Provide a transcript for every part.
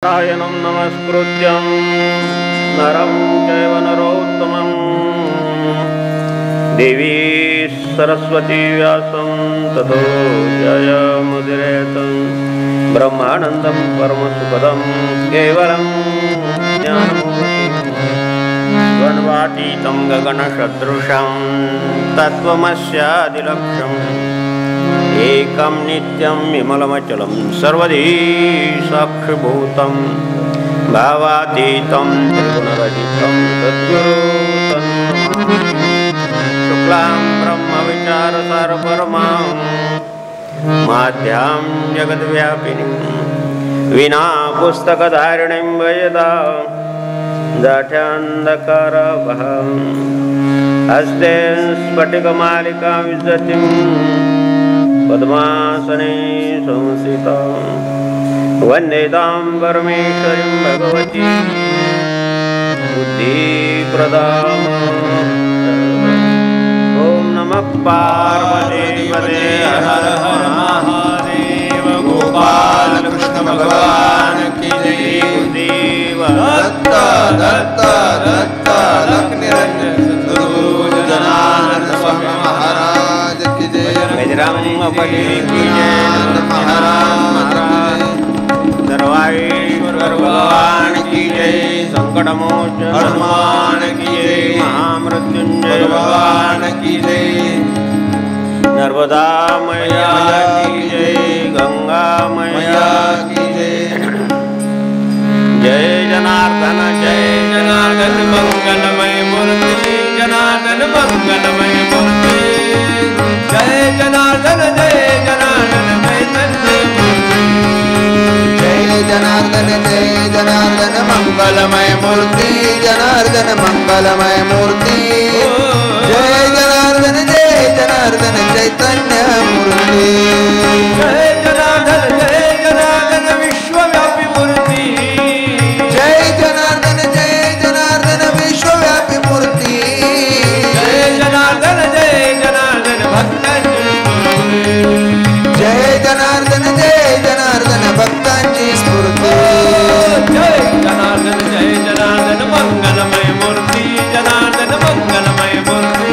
नारायणं नमस्कृत्यं नरं चैव नरोत्तमं देवी सरस्वती व्यासं ततो जयमुदीरयेत् ब्रह्मानन्दं परमसुखदं केवलं ज्ञानमूर्तिं द्वन्द्वातीतं गगनसदृशं तत्त्वमस्यादिलक्ष्यम् एकं नित्यं विमलमचलं सर्वधी साक्षिभूतं भावातीतं त्रिगुणरहितं सद्गुरुं शुक्लां ब्रह्मविचारसारपरमां माध्यां जगद्व्यापिनीं विना पुस्तकधारिणीं वेदा दाठ्यान्धकारभां हस्ते स्फटिकमालिकां विदधतीं पद्मासने संस्थितां वन्देतां परमेश्वरीं भगवतीं बुद्धिप्रदां। ॐ नमः पार्वतीपते हर हर महादेव। गोपाल कृष्ण भगवान की जय। देव दत्त दत्त दत्त लख निरंजन सद्गुरु जनार्दन स्वामी महाराज की जय। बजरंगबली की जय। महाराज सर्वेश्वर भगवान की जय। संकटमोचन हनुमान की जय। महामृत्युंजय भगवान की जय। नर्मदा मैया की जय। गंगा मैया की जय। जय जनार्दन मंगलमय मूर्ति। जनार्दन मंगलमय मूर्ति। जय जनार्दन चैतन्य मूर्ति। जय जनार्दन मंगलमय मूर्ति। जनार्दन मंगलमय मूर्ति। जय जनार्दन चैतन्य मूर्ति। जय जनार्दन विश्वव्यापी मूर्ति। जय जनार्दन विश्वव्यापी मूर्ति। जय जनार्दन भक्त। जय जनार्दन भक्तांची स्फूर्ती। जय जनार्दन मंगलमय मूर्ती। जनार्दन मंगलमय मूर्ती।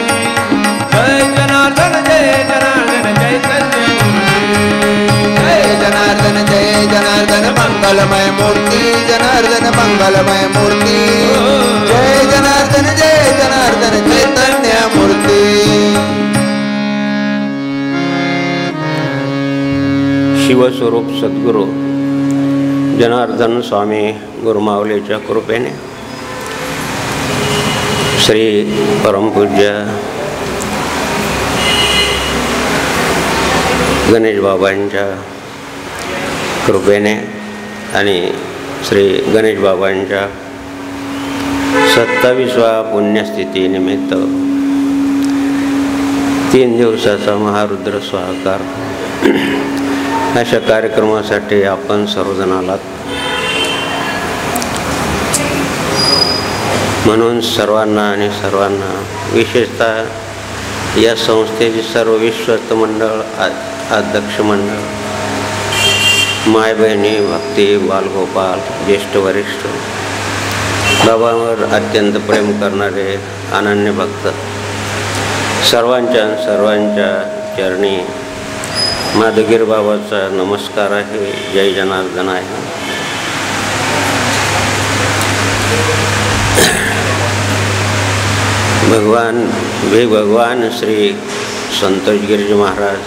जय जनार्दन चैतन्य मूर्ती। जय जनार्दन मंगलमय मूर्ती। जनार्दन मंगलमय मूर्ती। जय जनार्दन चैतन्य मूर्ती। शिवस्वरूप सद्गुरू जनार्दन स्वामी गुरुमाऊलीच्या कृपेने श्री परमपूज्य गणेश बाबांच्या कृपेने आणि श्री गणेश बाबांच्या 27व्या पुण्यस्थितीनिमित्त 3 दिवसाचा महारुद्र स्वाहाकार अशा कार्यक्रमासाठी आपण सर्वजण आलात. म्हणून सर्वांना विशेषतः या संस्थेचे सर्व विश्वस्त मंडळ, अध्यक्ष मंडळ, माय बहिणी, भक्ती, बालगोपाल, ज्येष्ठ वरिष्ठ, बाबांवर अत्यंत प्रेम करणारे अनन्य भक्त सर्वांच्या चरणी माधुगिर बाबाचा नमस्कार आहे. जय जनार्दन आहे. भगवान श्री संतोष गिरिजी महाराज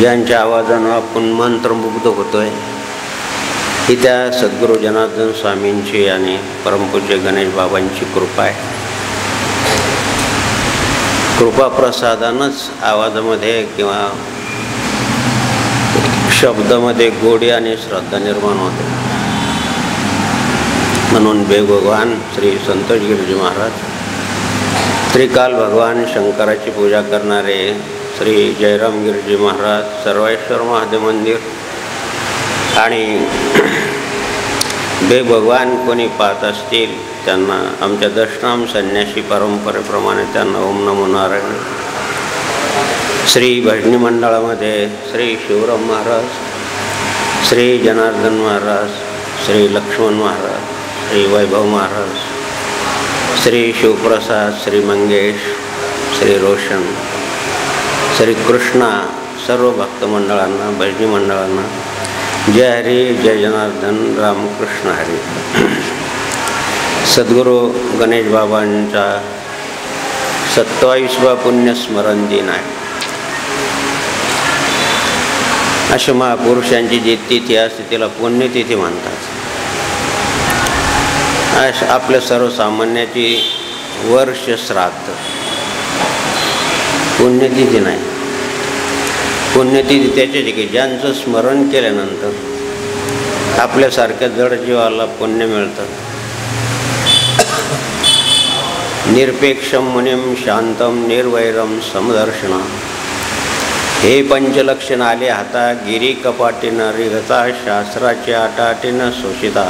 ज्यांच्या आवाजानं आपण मंत्रमुग्ध होतोय, ही त्या सद्गुरू जनार्दन स्वामींची आणि परमपूज्य गणेश बाबांची कृपा आहे. कृपा प्रसादानच आवाजामध्ये किंवा शब्दामध्ये गोडी आणि श्रद्धा निर्माण होते. म्हणून भगवान श्री संतोष गिरिजी महाराज, त्रिकाल भगवान शंकराची पूजा करणारे श्री जयराम गिरिजी महाराज, सर्वेश्वर महादेव मंदिर आणि भगवान कोणी पाहत असतील त्यांना आमच्या दशनाम संन्यासी परंपरेप्रमाणे त्यांना ओम नमो नारायण. श्री भजनी मंडळामध्ये श्री शिवराम महाराज, श्री जनार्दन महाराज, श्री लक्ष्मण महाराज, श्री वैभव महाराज, श्री शिवप्रसाद, श्री मंगेश, श्री रोशन, श्री कृष्णा, सर्व भक्त मंडळांना, भजनी मंडळांना जय हरी, जय जनार्दन, रामकृष्ण हरी. सद्गुरू गणेश बाबांचा 27वा पुण्यस्मरण दिन आहे. अशा महापुरुषांची जी तिथी असते तिला पुण्यतिथी म्हणतात. आपल्या सर्वसामान्याची वर्ष श्राद्ध, पुण्यतिथी नाही. पुण्यतिथी त्याच्याची की ज्यांचं स्मरण केल्यानंतर आपल्यासारख्या जड जीवाला पुण्य मिळतं. निरपेक्षम मुनिम शांतम निर्वैरम समदर्शना, हे पंचलक्षण आले हाता, गिरी कपाटीनं रिघता, शास्त्राच्या आटाटीनं शोषिता.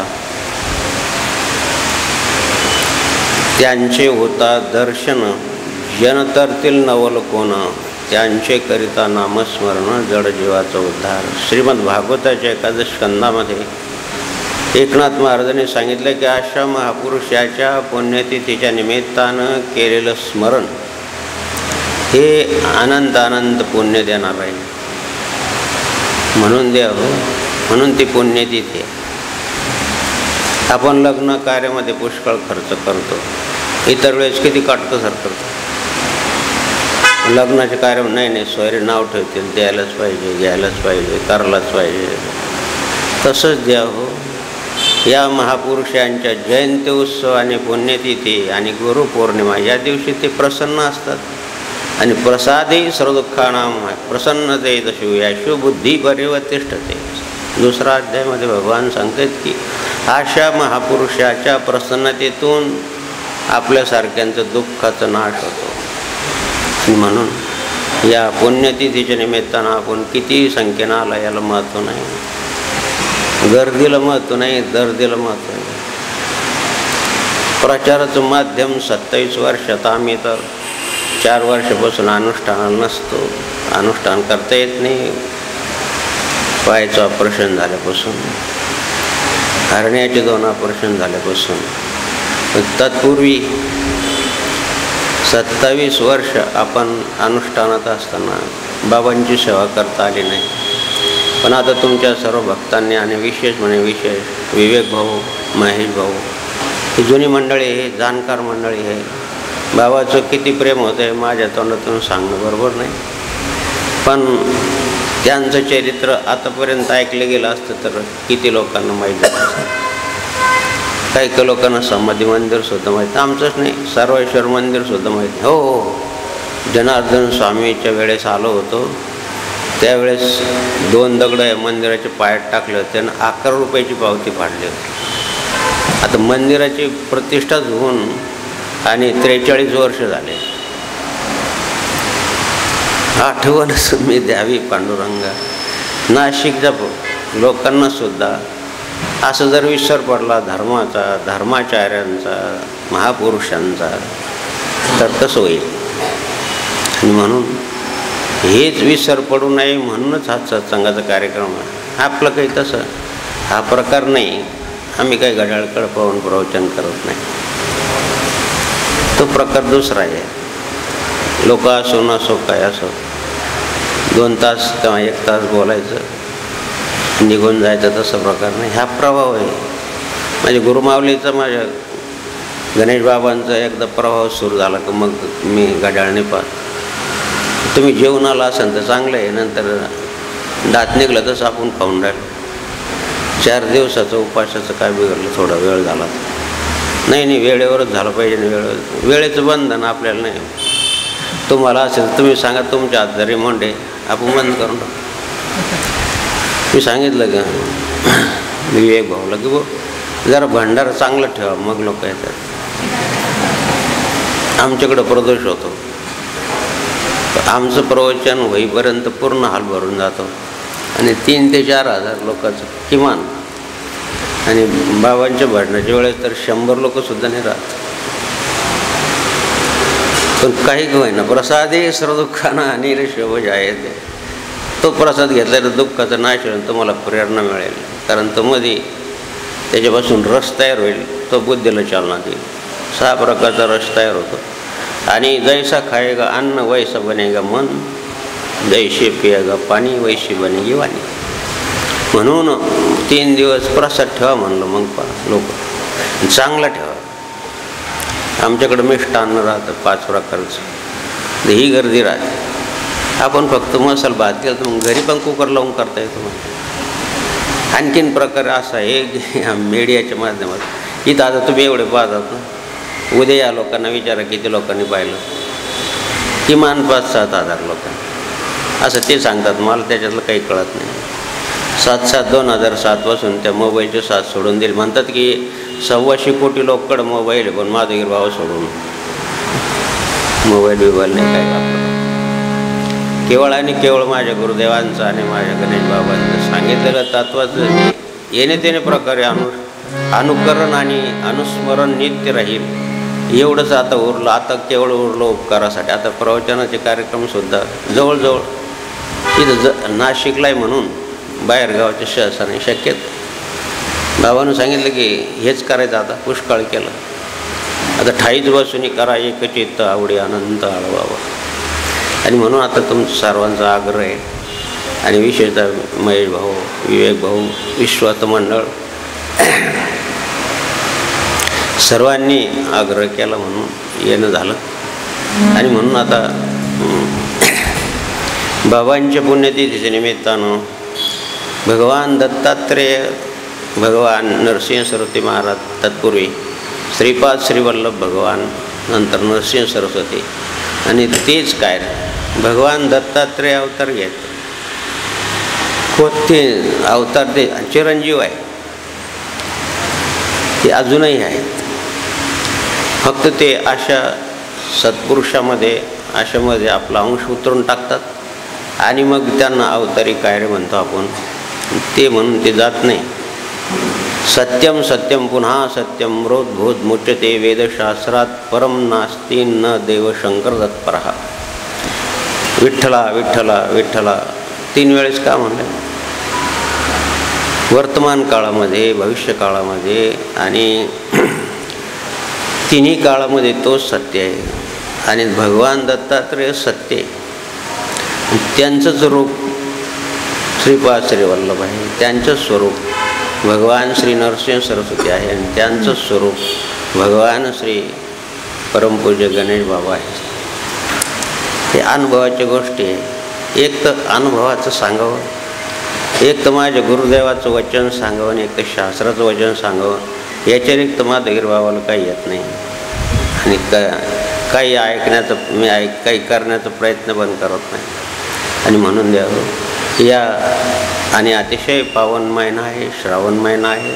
त्यांचे होता दर्शन, जन तरतील नवल कोण, त्यांचे करिता नामस्मरण, जड जीवाचा उद्धार. श्रीमद भागवताच्या एकादश स्कंदामध्ये एकनाथ महाराजांनी सांगितलं की अशा महापुरुषाच्या पुण्यतिथीच्या निमित्तानं केलेलं स्मरण हे अनंत अनंत पुण्य देणार आहे. म्हणून म्हणून ती पुण्यतिथी आहे. आपण लग्न कार्यामध्ये पुष्कळ खर्च करतो, इतर वेळेस किती काटकसर करतो. लग्नाचे कार्य नाही सोयरे नाव ठेवतील, द्यायलाच पाहिजे, घ्यायलाच पाहिजे, करायलाच पाहिजे. तसंच द्यावं. या महापुरुषांच्या जयंती उत्सव आणि पुण्यतिथी आणि गुरुपौर्णिमा या दिवशी ते प्रसन्न असतात आणि प्रसादे सर्वदुःखानां प्रसन्नते शिवया शिवबुद्धी परिवर्तिष्ठते. 2रा अध्यायामध्ये भगवान सांगतात की अशा महापुरुषाच्या प्रसन्नतेतून आपल्यासारख्यांचं दुःखाचा नाश होतो. म्हणून या पुण्यतिथीच्या निमित्तानं आपण किती संख्येनं आला याला महत्त्व नाही, गर्दीला महत्त्व नाही, दर्दीला महत्त्व नाही. प्रचाराचं माध्यम 27 वर्षात आम्ही तर 4 वर्षापासून अनुष्ठानाला नसतो. अनुष्ठान करता येत नाही. पायाचं ऑपरेशन झाल्यापासून, हरण्याचे 2 ऑपरेशन झाल्यापासून. तत्पूर्वी 27 वर्ष आपण अनुष्ठानात असताना बाबांची सेवा करता आली नाही. पण आता तुमच्या सर्व भक्तांनी आणि विशेष विवेक भाऊ, महेश भाऊ, ही जुनी मंडळी आहे, जाणकार मंडळी आहे. बाबाचं किती प्रेम होतं आहे माझ्या तोंडातून सांगणं बरोबर नाही. पण त्यांचं चरित्र आतापर्यंत ऐकलं गेलं असतं तर किती लोकांना माहीत झालं असतं. काही लोकांना समाधी मंदिरसुद्धा माहीत, आमचंच नाही, सर्वेश्वर मंदिरसुद्धा माहीत. हो, जनार्दन स्वामीच्या वेळेस आलो होतो त्यावेळेस 2 दगड मंदिराच्या पायात टाकले होते आणि 11 रुपयाची पावती फाडली होती. आता मंदिराची प्रतिष्ठाच होऊन आणि 43 वर्ष झाले. आठवणच मी द्यावी पांडुरंगा. नाशिकच्या लोकांनासुद्धा असं जर विसर पडला धर्माचा, धर्माचार्यांचा, महापुरुषांचा तर कसं होईल. म्हणून हेच विसर पडू नये म्हणूनच हा सत्संगाचा कार्यक्रम आहे. आपलं काही तसं हा प्रकार नाही. आम्ही काही घड्याळकडे पाहून प्रवचन करत नाही. तो प्रकार दुसरा आहे. लोक असो नसो काय असो 2 तास किंवा 1 तास बोलायचं निघून जायचं तसं प्रकार नाही. हा प्रभाव आहे. म्हणजे गुरुमावलीचा माझ्या गणेश बाबांचा एकदा प्रभाव सुरू झाला की मग मी घड्याळने पाहत. तुम्ही जेवण आला असाल तर चांगलं आहे, नंतर दात निघलं तसं आपण खाऊन राहिलो. 4 दिवसाचं उपासाचं काय बिघडलं, थोडा वेळ झाला नाही वेळेवरच झालं पाहिजे ना. वेळेचं बंधन आपल्याला नाही. तुम्हाला असेल तुम्ही सांगा तुमच्या हात जरी मोंडे आपण बंद करून टाकू. मी सांगितलं का विवेक भाऊला की जरा भंडारा चांगलं ठेवा मग लोक येतात. आमच्याकडं प्रदोष होतो, आमचं प्रवचन होईपर्यंत पूर्ण हाल भरून जातो आणि 3 ते 4 हजार लोकांचं किमान. आणि बाबांच्या भजनाच्या वेळेस तर 100 लोकसुद्धा नाही राहत. पण काही होईना प्रसादे सर्वदुःखाना अनिर्शोभज आहे. तो प्रसाद घेतला तर दुःखाचा नाश होईल, तुम्हाला प्रेरणा मिळेल. कारण तो मध्ये त्याच्यापासून रस तयार होईल, तो बुद्धीला चालना देईल. 6 प्रकारचा रस तयार होतो. आणि जैसा खाएगा अन्न वैसा बनेगा मन, जैसे पिएगा पाणी वैशी बनेगी वाणी. म्हणून 3 दिवस प्रसाद ठेवा म्हणलं. मग लोक चांगला ठेवा. आमच्याकडं मिष्टान्न राहतं 5 प्रकारचं, ही गर्दी राहते. आपण फक्त मसाला भात केला तर मग घरी पण कुकर लावून करता येतो. मग आणखीन प्रकार असा आहे की मीडियाच्या माध्यमात इथं आता तुम्ही एवढे पाहतात ना, उद्या या लोकांना विचारा किती लोकांनी पाहिलं. किमान 5-7 हजार लोकांनी असं ते सांगतात. मला त्याच्यातलं काही कळत नाही. 2007 पासून त्या मोबाईलचे साथ सोडून दिली. म्हणतात की 125 कोटी लोककडं मोबाईल आहे, पण माधवगिरी भाव सोडून मोबाईल नाही काय वापरत. केवळ आणि केवळ माझ्या गुरुदेवांचं आणि माझ्या गणेश बाबांचं सांगितलेलं तत्वाचं येणे तेने प्रकारे अनुकरण आणि अनुस्मरण नित्य राहील. एवढंच आता उरलं. आता केवळ उरलं उपकारासाठी. आता प्रवचनाचे कार्यक्रमसुद्धा जवळजवळ इथं नाशिकला आहे म्हणून बाहेरगावच्या शहराने शक्यत. बाबांनी सांगितलं की हेच करायचं. आता पुष्कळ केलं. आता ठाईच बसून करा एकचित्त आवडी अनंत आळवावा. आणि म्हणून आता तुमचा सर्वांचा आग्रह आहे. आणि विशेषतः महेश भाऊ, विवेक भाऊ, विश्वात मंडळ सर्वांनी आग्रह केला म्हणून येणं झालं. आणि म्हणून आता बाबांच्या पुण्यतिथीच्या निमित्तानं भगवान दत्तात्रेय, भगवान नरसिंह सरस्वती महाराज, तत्पूर्वी श्रीपाद श्रीवल्लभ भगवान, नंतर नरसिंह सरस्वती. आणि तेच काय भगवान दत्तात्रेय अवतार घेत. कोणते अवतार ते चिरंजीव आहे, ते अजूनही आहेत. फक्त ते अशा सत्पुरुषामध्ये अशामध्ये आपला अंश उतरून टाकतात आणि मग त्यांना अवतारी काय रे म्हणतो आपण, ते म्हणून ते जात नाही. सत्यम सत्यम पुन्हा सत्यम रोधभूत मुच्यते वेदशास्त्रात परम नास्ती न देव शंकर तत्परहा. विठ्ठला विठ्ठला विठ्ठला 3 वेळेस का म्हणलं. वर्तमान काळामध्ये, भविष्य काळामध्ये आणि तिन्ही काळामध्ये तोच सत्य आहे. आणि भगवान दत्तात्रेय सत्य आहे. त्यांचंच रूप श्रीपाद श्रीवल्लभ आहे. त्यांचंच स्वरूप भगवान श्री नरसिंह सरस्वती आहे. आणि त्यांचं स्वरूप भगवान श्री परमपूज्य गणेश बाबा आहे. हे अनुभवाच्या गोष्टी आहे. एक तर अनुभवाचं सांगावं, एक तर माझ्या गुरुदेवाचं वचन सांगावं, आणि एक तर शास्त्राचं वचन सांगावं. याच्यारिक्त माधवगिरी बाबाला काही येत नाही. आणि काही ऐकण्याचं मी काही करण्याचा प्रयत्न पण करत नाही. आणि म्हणून द्यावं या. आणि अतिशय पावन महिना आहे, श्रावण महिना आहे.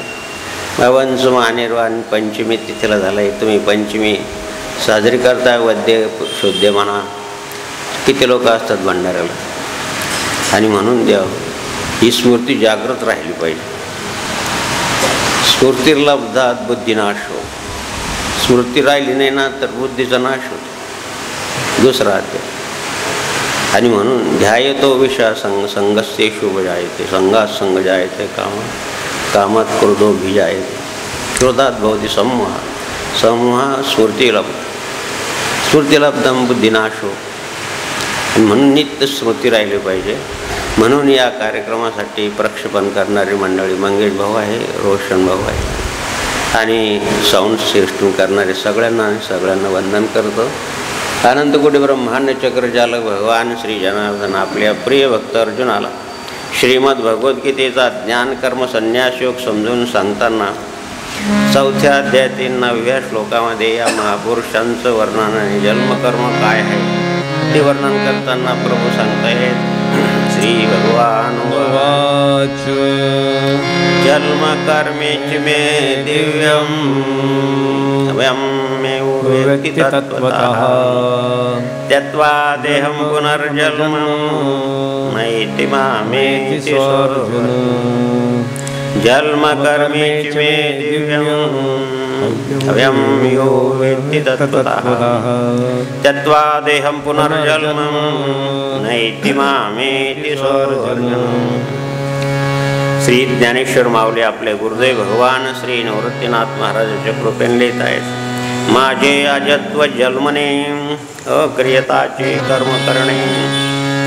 बाबांचं मानेरवान पंचमी तिथीला झालं आहे. तुम्ही पंचमी साजरी करताय. वद्य शुद्ध म्हणा, किती लोक असतात भंडाऱ्याला. आणि म्हणून द्यावं ही स्मृती जागृत राहिली पाहिजे. स्फूर्तिर्लब्धात बुद्धिनाश हो. स्मृती राहिली नाही ना तर बुद्धीचा नाश होतो. दुसरा अध्याय. आणि म्हणून ध्यायतो विषया संगस्य शुभ जायते, संगात संग जायते कामात क्रोधो भिजायते, क्रोधात भवती समूह स्फूर्तिलब्धम बुद्धिनाशो. म्हणून नित्य स्मृती राहिली पाहिजे. म्हणून या कार्यक्रमासाठी प्रक्षेपण करणारी मंडळी मंगेश भाऊ आहे, रोशन भाऊ आहे, आणि साऊंड सिस्टम करणारे सगळ्यांना वंदन करतो. अनंतकोटी ब्रह्मांड चक्रजालक भगवान श्री जनार्दन आपल्या प्रिय भक्त अर्जुनाला श्रीमद भगवद्गीतेचा ज्ञान कर्म संन्यास योग समजून सांगताना 4थ्या अध्यायातील 9व्या श्लोकामध्ये या महापुरुषांचं वर्णन आणि जन्मकर्म काय आहे ते वर्णन करताना प्रभू सांगतायत. श्री भगवान वाच जन्म कर्मेच मे दिव्यम व्यक्ति तत्वतः त्यक्त्वा देहं पुनर्जन्म नैति मामेति सोऽर्जुन. जन्म कर्मेच मे दिव्यम अव्यं यो वेत्ति तत्वतः त्यक्त्वा देहं पुनर्जन्म नैति मामेति सोऽर्जुन. श्री ज्ञानेश्वर माऊली आपले गुरुदेव भगवान श्री निवृत्तीनाथ महाराजांच्या कृपेने लिहित आहेत. माझे अजत्व जन्मने अक्रियताचे कर्म करणे,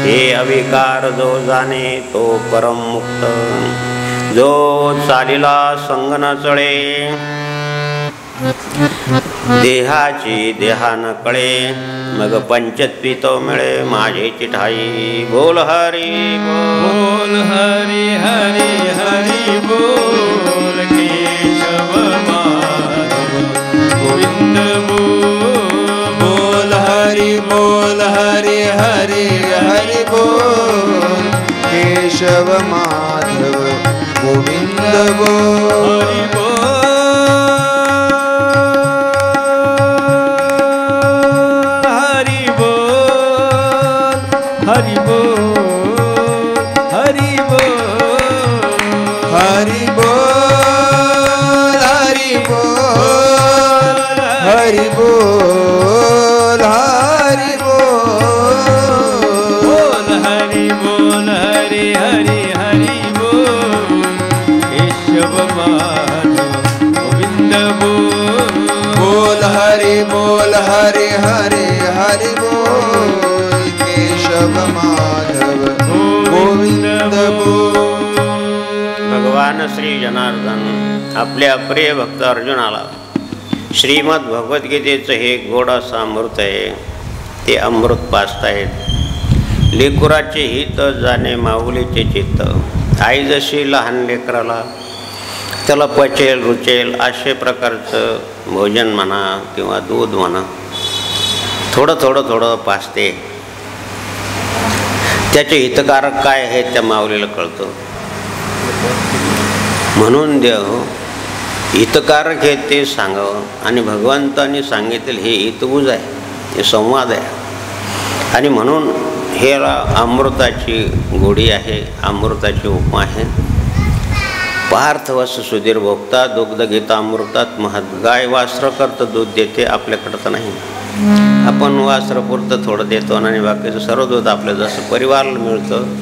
हे अविकार जो जाणे तो परम मुक्त. जो चालिला संग न चळे, देहाची देहा न कळे, मग पंचत्वी तो मिळे माझे चिठाई. बोल हरी बोल हरी हरी हरी बोल. केशव माधव गोविंद बोल हरी बोल हरी हरी हरी बोल. केशव माधव गोविंद बोल. हरी बोल हरि बोल हरि बोल हरि बोल हरि बोल हरि बोल हरि बोल हरि बोल हरि हरि हरि बोल. केशव माधव गोविंद बोल. बोल हरि बोल हरि हरि हरि बोल. केशव माधव गोविंद बोल. भगवान श्री जनार्दन आपल्या प्रिय भक्त अर्जुनाला श्रीमद भगवद्गीतेचं हे गोड असं अमृत आहे, ते अमृत पाजतायत. लेकुराचे हित जाणे माऊलीचे चित्त. आई जशी लहान लेकराला त्याला पचेल रुचेल अशा प्रकारचं भोजन म्हणा किंवा दूध म्हणा थोडं थोडं थोडं पाजते. त्याचे हितकारक काय आहे त्या माऊलीला कळतं. म्हणून देव हितकारक आहे ते सांगावं. आणि भगवंतांनी सांगितलेलं हे हितबुज आहे, हे संवाद आहे. आणि म्हणून हे अमृताची गोडी आहे, अमृताची उपमा आहे. पार्थवस सुधीर भोगता दुग्ध घेता अमृतात महत्. गाय वासरं करतं दूध देते, आपल्याकडं तर नाही. आपण वासरं पुरतं थोडं देतो आणि बाकीचं सर्व दूध आपलं जसं परिवाराला मिळतं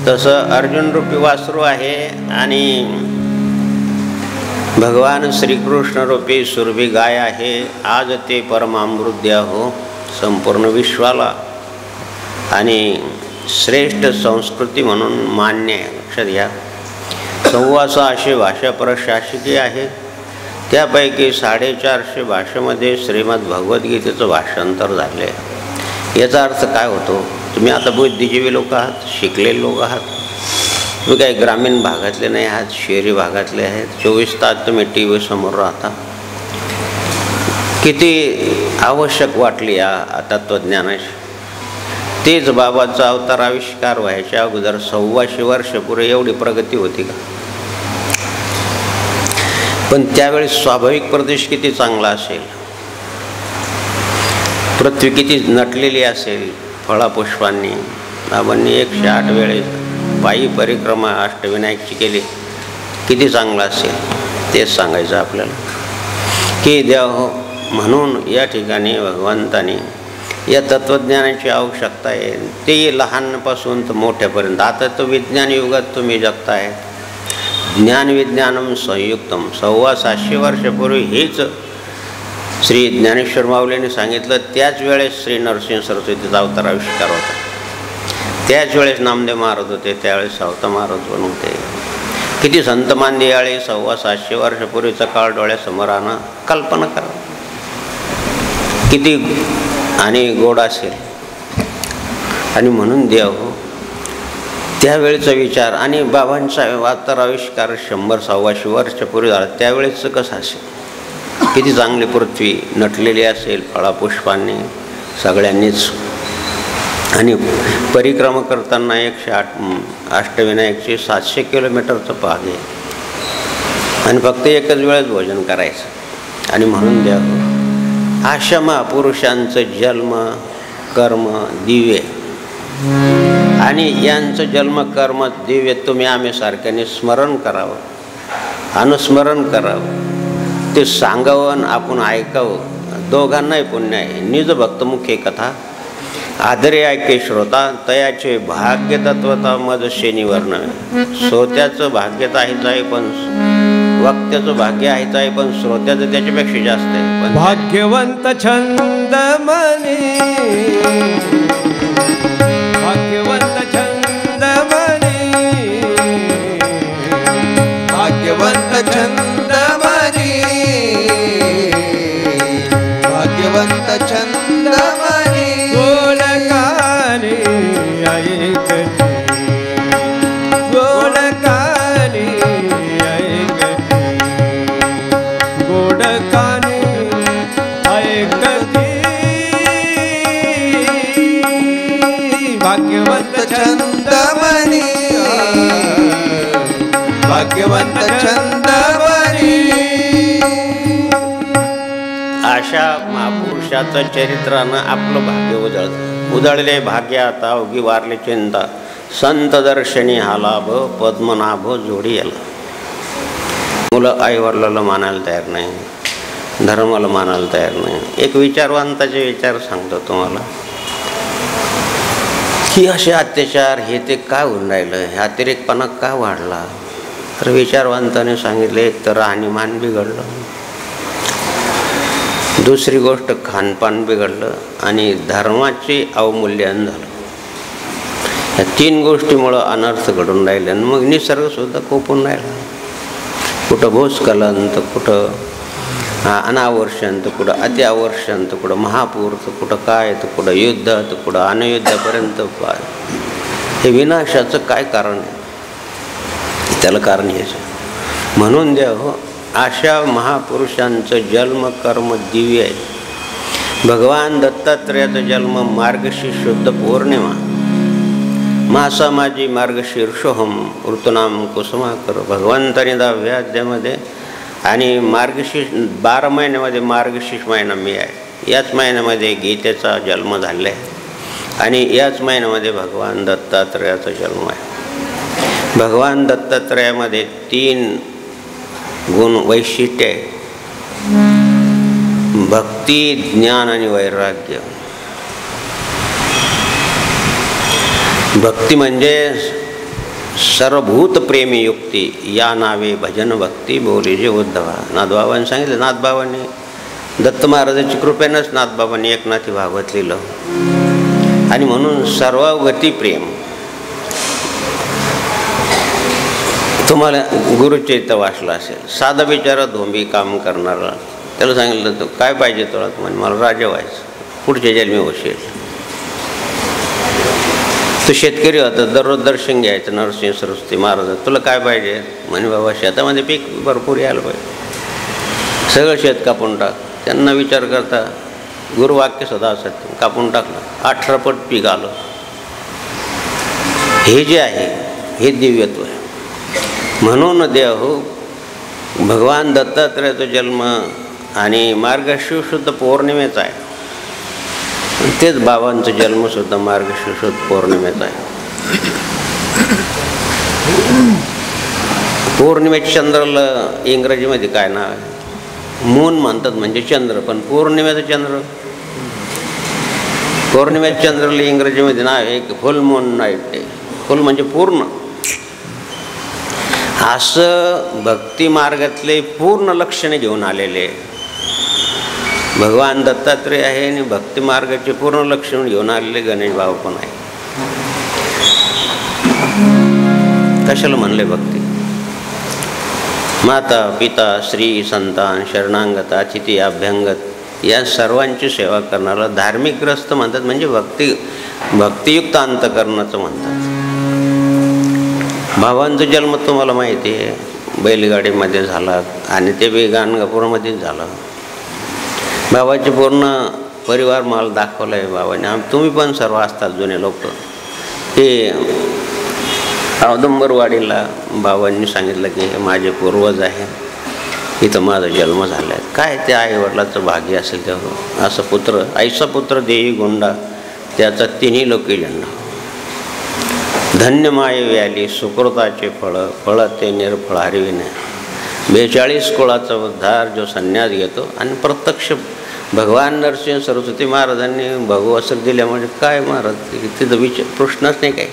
तसं अर्जुन रूपी वासरू आहे. आणि भगवान श्रीकृष्ण रूपी सुरभी गाय आहे. आज ते परमामृत द्या हो संपूर्ण विश्वाला. आणि श्रेष्ठ संस्कृती म्हणून मान्य आहे. लक्षात घ्या, 1,400 भाषा प्रशासकीय आहे. त्यापैकी 450 भाषेमध्ये श्रीमद भगवद्गीतेचं भाषांतर झाले आहे. याचा अर्थ काय होतो? तुम्ही आता बुद्धिजीवी लोक आहात, शिकलेले लोक आहात. तुम्ही काही ग्रामीण भागातले नाही आहात, शहरी भागातले आहेत. 24 तास तुम्ही टी व्ही समोर राहता. किती आवश्यक वाटली या तत्त्वज्ञानाची. तेच बाबाचा अवतार आविष्कार व्हायच्या अगोदर 1,400 वर्षपूर्वी एवढी प्रगती होती का? पण त्यावेळी स्वाभाविक प्रदेश किती चांगला असेल, पृथ्वी किती नटलेली असेल फळापुष्पांनी. बाबांनी 108 वेळेस पायी परिक्रमा अष्टविनायकची केली, किती चांगला असेल. तेच सांगायचं आपल्याला की देव. म्हणून या ठिकाणी भगवंतानी या तत्त्वज्ञानाची आवश्यकता आहे. ते लहानपासून तर मोठ्यापर्यंत. आता तो विज्ञान युगात तुम्ही जगताय. ज्ञान विज्ञानम संयुक्तम. 750 वर्षापूर्वी हेच श्री ज्ञानेश्वर माऊलीने सांगितलं. त्याच वेळेस श्री नरसिंह सरस्वतीचा अवतार आविष्कार होता. त्याच वेळेस नामदेव महाराज होते, त्यावेळेस सावता महाराज पण होते. किती संत मांदियाळे 750 वर्षापूर्वीचा काळ डोळ्यासमोर आणा. कल्पना करा किती आणि गोड असेल. आणि म्हणून देव त्यावेळेचा विचार आणि बाबांचा अवतार आविष्कार 100-125 वर्षापूर्वी झाला. त्यावेळेचं कसं असेल, किती चांगली पृथ्वी नटलेली असेल फळापुष्पांनी सगळ्यांनीच. आणि परिक्रमा करताना 108 अष्टविनायकचे 700 किलोमीटरचं पाग आहे. आणि फक्त एकच वेळेस भोजन करायचं. आणि म्हणून देव अशा महापुरुषांचं जन्म कर्म दिव्य. आणि यांचं जन्म कर्म दिव्य तुम्ही आम्ही सारख्याने स्मरण करावं, अनुस्मरण करावं, ते सांगावं, आपण ऐकावं. दोघांनाही पुण्य आहे. निज भक्त मुख्य कथा आदरे ऐके श्रोता तयाचे भाग्य तत्वता मज शेनीवर्ण. श्रोत्याचं भाग्य तर आहेच आहे, पण वक्त्याचं भाग्य आहेच आहे, पण श्रोत्याचं त्याच्यापेक्षा जास्त आहे. पण भाग्यवंत छंद मनी, भाग्यवंत छंद मनी, भाग्यवंत छंद मनी, भाग्यवंत छंद मनी. गोडकानी ऐकती, गोडकानी ऐकती, गोडकानी ऐकती. भाग्यवंत छंद मनी, भाग्यवंत छंद मनी. अशा महापुरुषाचं चरित्रानं आपलं भाग्य उजळले भाग्य आता अवघी वारले चिंता. संत दर्शनी हा लाभ पद्मनाभ जोडी याला. मुलं आईवडिलाला मानायला तयार नाही, धर्माला मानायला तयार नाही. एक विचारवंताचे विचार सांगतो तुम्हाला की असे अत्याचार हे ते का होऊन राहिलं, हे अतिरेकपणा का वाढला. तर विचारवंताने सांगितले, एक तर राहणीमान बिघडलं, दुसरी गोष्ट खानपान बिघडलं आणि धर्माचे अवमूल्यन झालं. या तीन गोष्टीमुळं अनर्थ घडून राहिले आणि मग निसर्गसुद्धा कोपून राहिला. कुठं भूस्खलन तर कुठं अनावर्षण तर कुठं अतिआवर्षण तर कुठं महापूर तर कुठं काय तर कुठं युद्ध तर कुठं अनयुद्धापर्यंत. हे विनाशाचं काय कारण आहे, त्याला कारण हेच. म्हणून द्या हो, अशा महापुरुषांचं जन्म कर्म दिव्य आहे. भगवान दत्तात्रेयाचा जन्म मार्गशीर्ष शुद्ध पौर्णिमा. मासा माझी मार्गशीर्षोहम ऋतुनाम कुसुमाकर. भगवंताने 10व्या अध्यायामध्ये आणि मार्गशीर्ष 12 महिन्यामध्ये मार्गशीर्ष महिना मी आहे. याच महिन्यामध्ये गीतेचा जन्म झाला आहे आणि याच महिन्यामध्ये भगवान दत्तात्रेयाचा जन्म आहे. भगवान दत्तात्रेयामध्ये 3 गुण वैशिष्ट्य आहे: भक्ती, ज्ञान आणि वैराग्य. भक्ती म्हणजे सर्वभूत प्रेमी युक्ती, या नावे भजन भक्ती बोली जे उद्धवा. नाथबाबांनी सांगितलं. नाथबाबांनी दत्त महाराजाची कृपेनंच नाथबाबांनी एकनाथी भागवत लिहिलं आणि म्हणून सर्वावगती प्रेम. तुम्हाला गुरुचरित्र वाचलं असेल. साधा बिचारा धोंबी काम करणारा, त्याला सांगितलं तर काय पाहिजे तुला, म्हणे मला राजा व्हायचं, पुढच्या जन्मी होशील. तो शेतकरी होता, दररोज दर्शन घ्यायचं नरसिंह सरस्वती महाराज. तुला काय पाहिजे, म्हणे बाबा शेतामध्ये पीक भरपूर यायला पाहिजे, सगळं शेत कापून टाक. त्यांना विचार करता गुरुवाक्य सुद्धा असत, कापून टाकलं, 18 पट पीक आलं. हे जे आहे हे दिव्यत्व आहे. म्हणून देव भगवान दत्तात्रेयाचा जन्म आणि मार्गशीर्ष शुद्ध पौर्णिमेचा आहे. तेच बाबांचा जन्मसुद्धा मार्गशीर्ष शुद्ध पौर्णिमेचा आहे. पौर्णिमेच्या चंद्राला इंग्रजीमध्ये काय नाव आहे? मून म्हणतात, म्हणजे चंद्र. पण पौर्णिमेचा चंद्र, पौर्णिमेच्या चंद्राला इंग्रजीमध्ये नाव आहे फुल मून नाईट डे. फुल म्हणजे पूर्ण. असं भक्ती मार्गातले पूर्ण लक्षणे घेऊन आलेले भगवान दत्तात्रेय आहे आणि भक्ती मार्गाचे पूर्ण लक्षण घेऊन आलेले गणेश बाबा पण आहे. कशाला म्हणले भक्ती? माता पिता श्री संतान शरणांगत अतिथी अभ्यंगत या सर्वांची सेवा करणारा धार्मिक ग्रस्त म्हणतात. म्हणजे भक्तियुक्त अंतकरणाचं म्हणतात. भावांचा जन्म तुम्हाला माहिती आहे, बैलगाडीमध्ये झाला आणि ते बी गाणगापूरमध्येच झालं. बाबाचे पूर्ण परिवार मला दाखवला आहे बाबाने. तुम्ही पण सर्व असतात जुने लोक. हे औदुंबरवाडीला बाबांनी सांगितलं की हे माझे पूर्वज आहे, इथं माझा जन्म झाला आहे. काय ते आईवडिलाचं भाग्य असेल तेव्हा. असं पुत्र, ऐसा पुत्र देई गोंडा, त्याचा 3 लोकी झेंडा. धन्य माये व्याली सुकृताचे फळ, फळ ते निरफळ हरविणे. 42 कुळाचा उद्धार जो संन्यास घेतो आणि प्रत्यक्ष भगवान नरसिंह सरस्वती महाराजांनी भगवस्त्र दिल्यामुळे काय महाराज तिथं प्रश्नच नाही काही.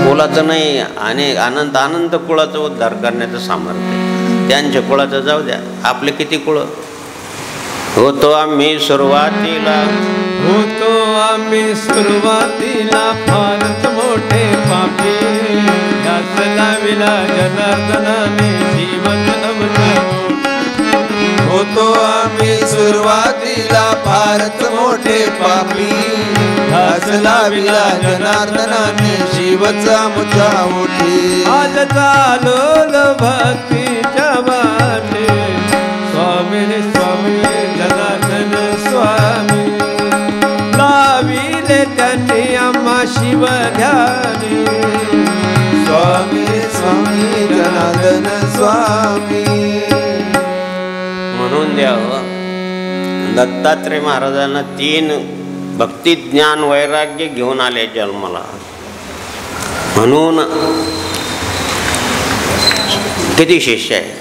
कुळाचं नाही आणि अनंत कुळाचा उद्धार करण्याचं सामर्थ्य त्यांच्या कुळाचं जाऊ द्या. आपले किती कुळ होतो आम्ही सुरुवातीला फारच मोठे पापी. ध्यास लाविला जनार्दनाने जीवन आमचा. होतो आम्ही सुरुवातीला फारच मोठे पापी. ध्यास लाविला जनार्दनाने शिवचा मुद्दा ओठी. आज चालोल भक्तीच्या वाटे. स्वामी रे स्वामी जनार्दन स्वामी. लाविले त्यांनी आम्हा शिव ध्यानी. स्वामी स्वामी जनार्दन स्वामी. म्हणून द्यावं दत्तात्रय महाराजांना 3 भक्ती ज्ञान वैराग्य घेऊन आले जन्माला. म्हणून किती शिष्य आहे.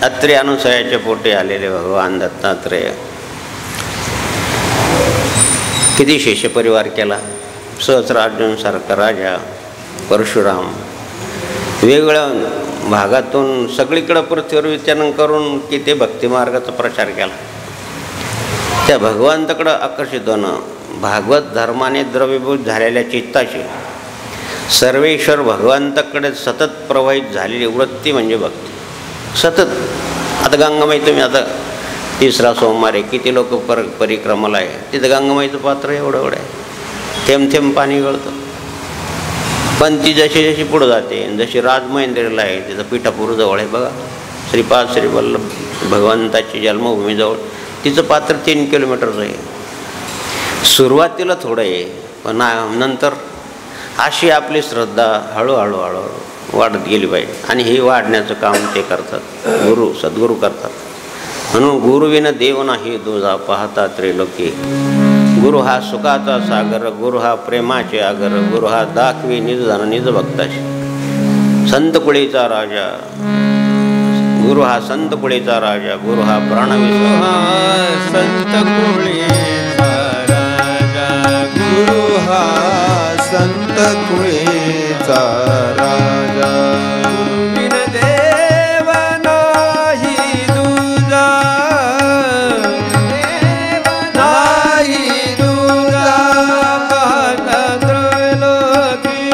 अत्रे अनुसयाच्या पोटी आलेले भगवान दत्तात्रेय किती शिष्य परिवार केला. सहस्रार्जुन सारखा राजा परशुराम वेगवेगळ्या भागातून सगळीकडं पृथ्वीवर विचरण करून किती भक्तिमार्गाचा प्रचार केला. त्या भगवंताकडं आकर्षित होणं भागवत धर्माने द्रवीभूत झालेल्या चित्ताची सर्वेश्वर भगवंताकडे सतत प्रवाहित झालेली वृत्ती म्हणजे भक्ती. सतत आता गंगामाई तुम्ही आता 3रा सोमवार आहे. किती लोक परिक्रमाला आहे. तिथं गंगामाईचं पात्र एवढं एवढं आहे. थेंब थेंब पाणी गळतं. पण ती जशी जशी पुढं जाते जशी राजमहेंद्रीला आहे तिथं पिठापूरजवळ आहे बघा श्रीपाद श्रीवल्लभ भगवंताची जन्मभूमीजवळ तिचं पात्र 3 किलोमीटरचं आहे. सुरुवातीला थोडं आहे पण नंतर अशी आपली श्रद्धा हळूहळू हळूहळू वाढत गेली पाहिजे. आणि हे वाढण्याचं काम ते करतात सद्गुरू करतात. म्हणून गुरुविना देव नाही तुझा पाहता त्रिलोकी. गुरु हा सुखाचा सागर. गुरु हा प्रेमाचे आगर. गुरु हा दाखवी निज जन निज भक्ताशी. संत कुळीचा राजा गुरु हा संत कुळीचा राजा. गुरु हा प्राणविश्व संत कुळीचा राजा. गुरु हा संत कुळीचा राजा. गुरुविन देव नाही तुझा. नाही तुझा पाहता त्रिलोकी.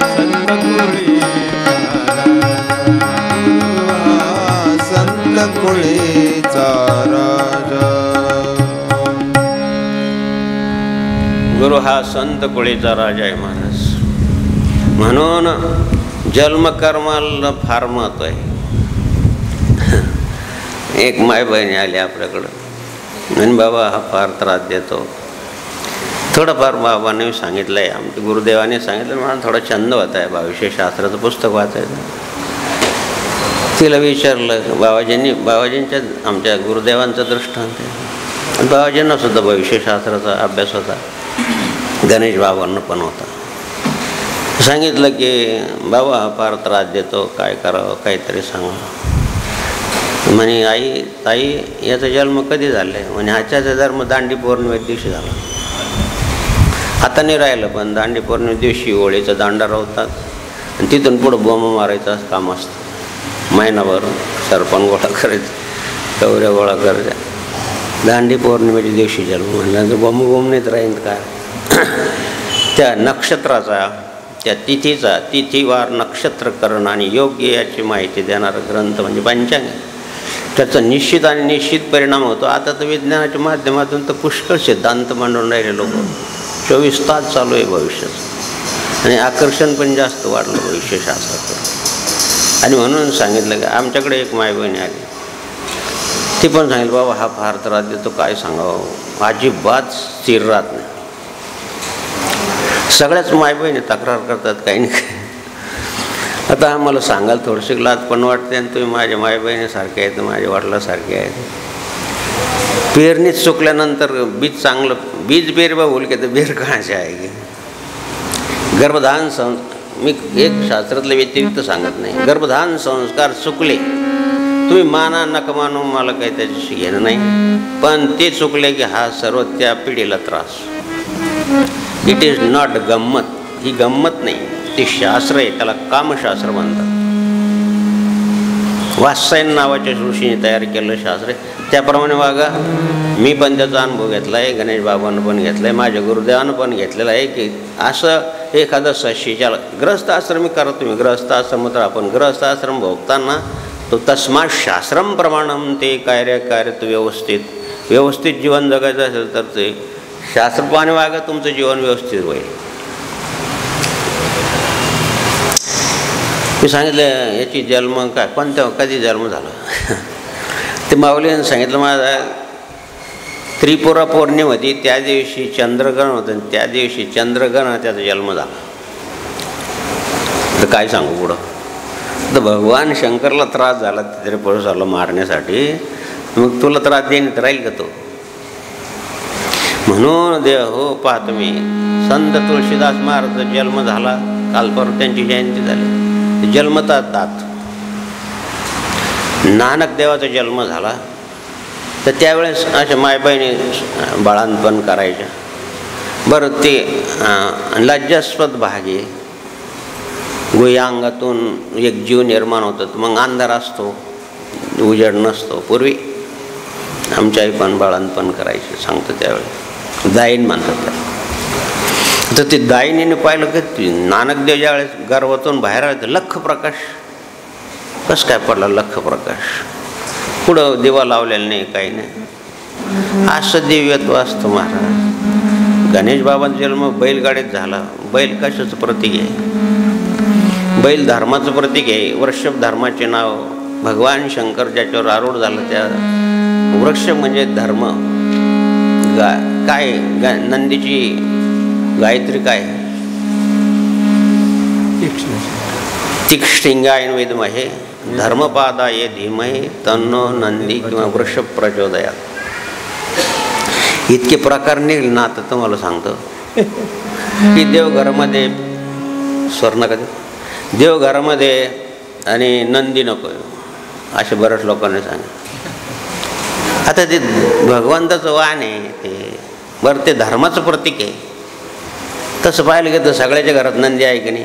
संत कुळीचा राजा. संत कुळीचा राजा. गुरु हा संत कुळीचा राजा आहे महाराज. म्हणून जन्मकर्माला फार महत्त्व आहे. एक माय बहिणी आली आपल्याकडं आणि बाबा हा फार त्रास देतो. थोडंफार बाबांनी सांगितलं आहे आमच्या गुरुदेवाने सांगितलं मला थोडा छंद होता आहे भविष्य शास्त्राचं पुस्तक वाचायचं. तिला विचारलं बाबाजींच्या आमच्या गुरुदेवांचा दृष्टांत आहे. बाबाजींना सुद्धा भविष्यशास्त्राचा अभ्यास होता. गणेश बाबांना पण होता. सांगितलं की बाबा हा फार त्रास देतो काय करावं काहीतरी सांगा. म्हणे आई ताई याचा जन्म कधी झाला आहे. म्हणे ह्याचा जन्म दांडी पौर्णिमे दिवशी झाला. आता नाही राहिलं पण दांडी पौर्णिमे दिवशी होळीचा दांडा राहतात आणि तिथून पुढं बॉम्ब मारायचं काम असतं. महिनाभर सरपण गोळा करायचं कवऱ्या गोळा करायच्या. दांडी पौर्णिमेच्या दिवशी जन्म म्हणल्यानंतर बॉम्ब नाहीत राहील काय. त्या नक्षत्राचा त्या तिथीचा तिथीवार नक्षत्रकरण आणि योग्य याची माहिती देणारा ग्रंथ म्हणजे पंचांग. त्याचा निश्चित आणि निश्चित परिणाम होतो. आता तर विज्ञानाच्या माध्यमातून तर पुष्कळ सिद्धांत मांडून राहिले लोक. 24 तास चालू आहे भविष्याचं आणि आकर्षण पण जास्त वाढलं भविष्यशास्त्राचं. आणि म्हणून सांगितलं की आमच्याकडे एक माय बहिणी आली. ती पण सांगितलं बाबा हा फार त्रास देतो काय सांगावं. अजिबात स्थिर राहत नाही. सगळ्याच माय बहिणी तक्रार करतात काही नाही काय. आता आम्हाला सांगाल थोडीशी लाज पण वाटते आणि तुम्ही माझ्या माय बहिणीसारखे आहेत माझ्या वडिलासारखे आहेत. पेरणीत चुकल्यानंतर बीज चांगलं बीज बेर बा बोल के तर बेर कहाचे आहे की मी एक शास्त्रातले व्यतिरिक्त सांगत नाही. गर्भधान संस्कार चुकले, तुम्ही माना नका मानू, मला काही त्याच्याशी घेणं नाही, पण ते चुकले की हा सर्व त्या पिढीला त्रास. इट इज नॉट गंमत, ही गंमत नाही, ते शास्त्र आहे, त्याला कामशास्त्र म्हणतात. वात्सायन नावाच्या ऋषीने तयार केलं शास्त्र, त्याप्रमाणे वागा. मी पण त्याचा अनुभव घेतला आहे, गणेश बाबांना पण घेतला आहे, माझ्या गुरुदेवानं पण घेतलेलं आहे की असं एखादं सशीच्या ग्रहस्थाश्रमी करा तुम्ही. ग्रहस्थाश्रम तर आपण ग्रहस्थाश्रम भोगताना तो तस्मात् शास्त्रम प्रमाणम, ते कार्यकार्यत व्यवस्थित जीवन जगायचं असेल तर ते शास्त्रप्रमाणे वागा, तुमचं जीवन व्यवस्थित होईल. मी सांगितलं याची जन्म काय कोणत्या कधी जन्म झाला ते माऊलीने सांगितलं. माझा त्रिपुरा पौर्णिमा होती, त्या दिवशी चंद्रग्रहण होतं, त्या दिवशी चंद्रग्रहण त्याचा जन्म झाला. तर काय सांगू पुढं. तर भगवान शंकरला त्रास झाला त्रिपुराला मारण्यासाठी, मग तुला त्रास देण्यात राहील का तो. म्हणून देव हो पहा तुम्ही, संत तुळशीदास महाराजांचा जन्म झाला, काल परवा त्यांची जयंती झाली, जन्मतात दात. नानक देवाचा जन्म झाला तर त्यावेळेस अशा मायबाईने बाळांपण करायच्या. बरं ते लज्जास्पद भाग आहे, गुह्यांगातून एक जीव निर्माण होतात, मग अंधार असतो, उजेड नसतो. पूर्वी आमच्या आई पण बाळांपण करायचे सांगतो, त्यावेळेस दाईन म्हणतात त्याला. तर ते दायनीने पाहिलं की नानकदेव ज्यावेळेस गर्भातून बाहेर आले तर लख प्रकाश. कसं काय पडला लख प्रकाश, पुढं दिवा लावलेला नाही, काही नाही, असं दिव्यत्व असतं महाराज. गणेश बाबांचा जन्म बैलगाडीत झाला. बैल कशाचं प्रतीक आहे, बैल धर्माचं प्रतीक आहे. वृषभ धर्माचे नाव भगवान शंकर ज्याच्यावर आरूढ झालं, त्या वृक्ष म्हणजे धर्म. काय नंदीची गायत्री काय, तीक्ष्णिंगाय विद्महे धर्मपादाय धीमहि तन्नो नंदी किंवा वृषभ प्रचोदयात. इतके प्रकार निघले ना. आता तुम्हाला सांगतो की देवघरामध्ये स्वर्ण कधी देवघरामध्ये आणि नंदी नको असे बऱ्याच लोकांनी सांगितलं. आता ते भगवंताचं वाहन आहे, ते बरं ते धर्माचं प्रतीक आहे. तसं पाहिलं गेलं तर सगळ्याच्या घरात नंदी आहे की नाही,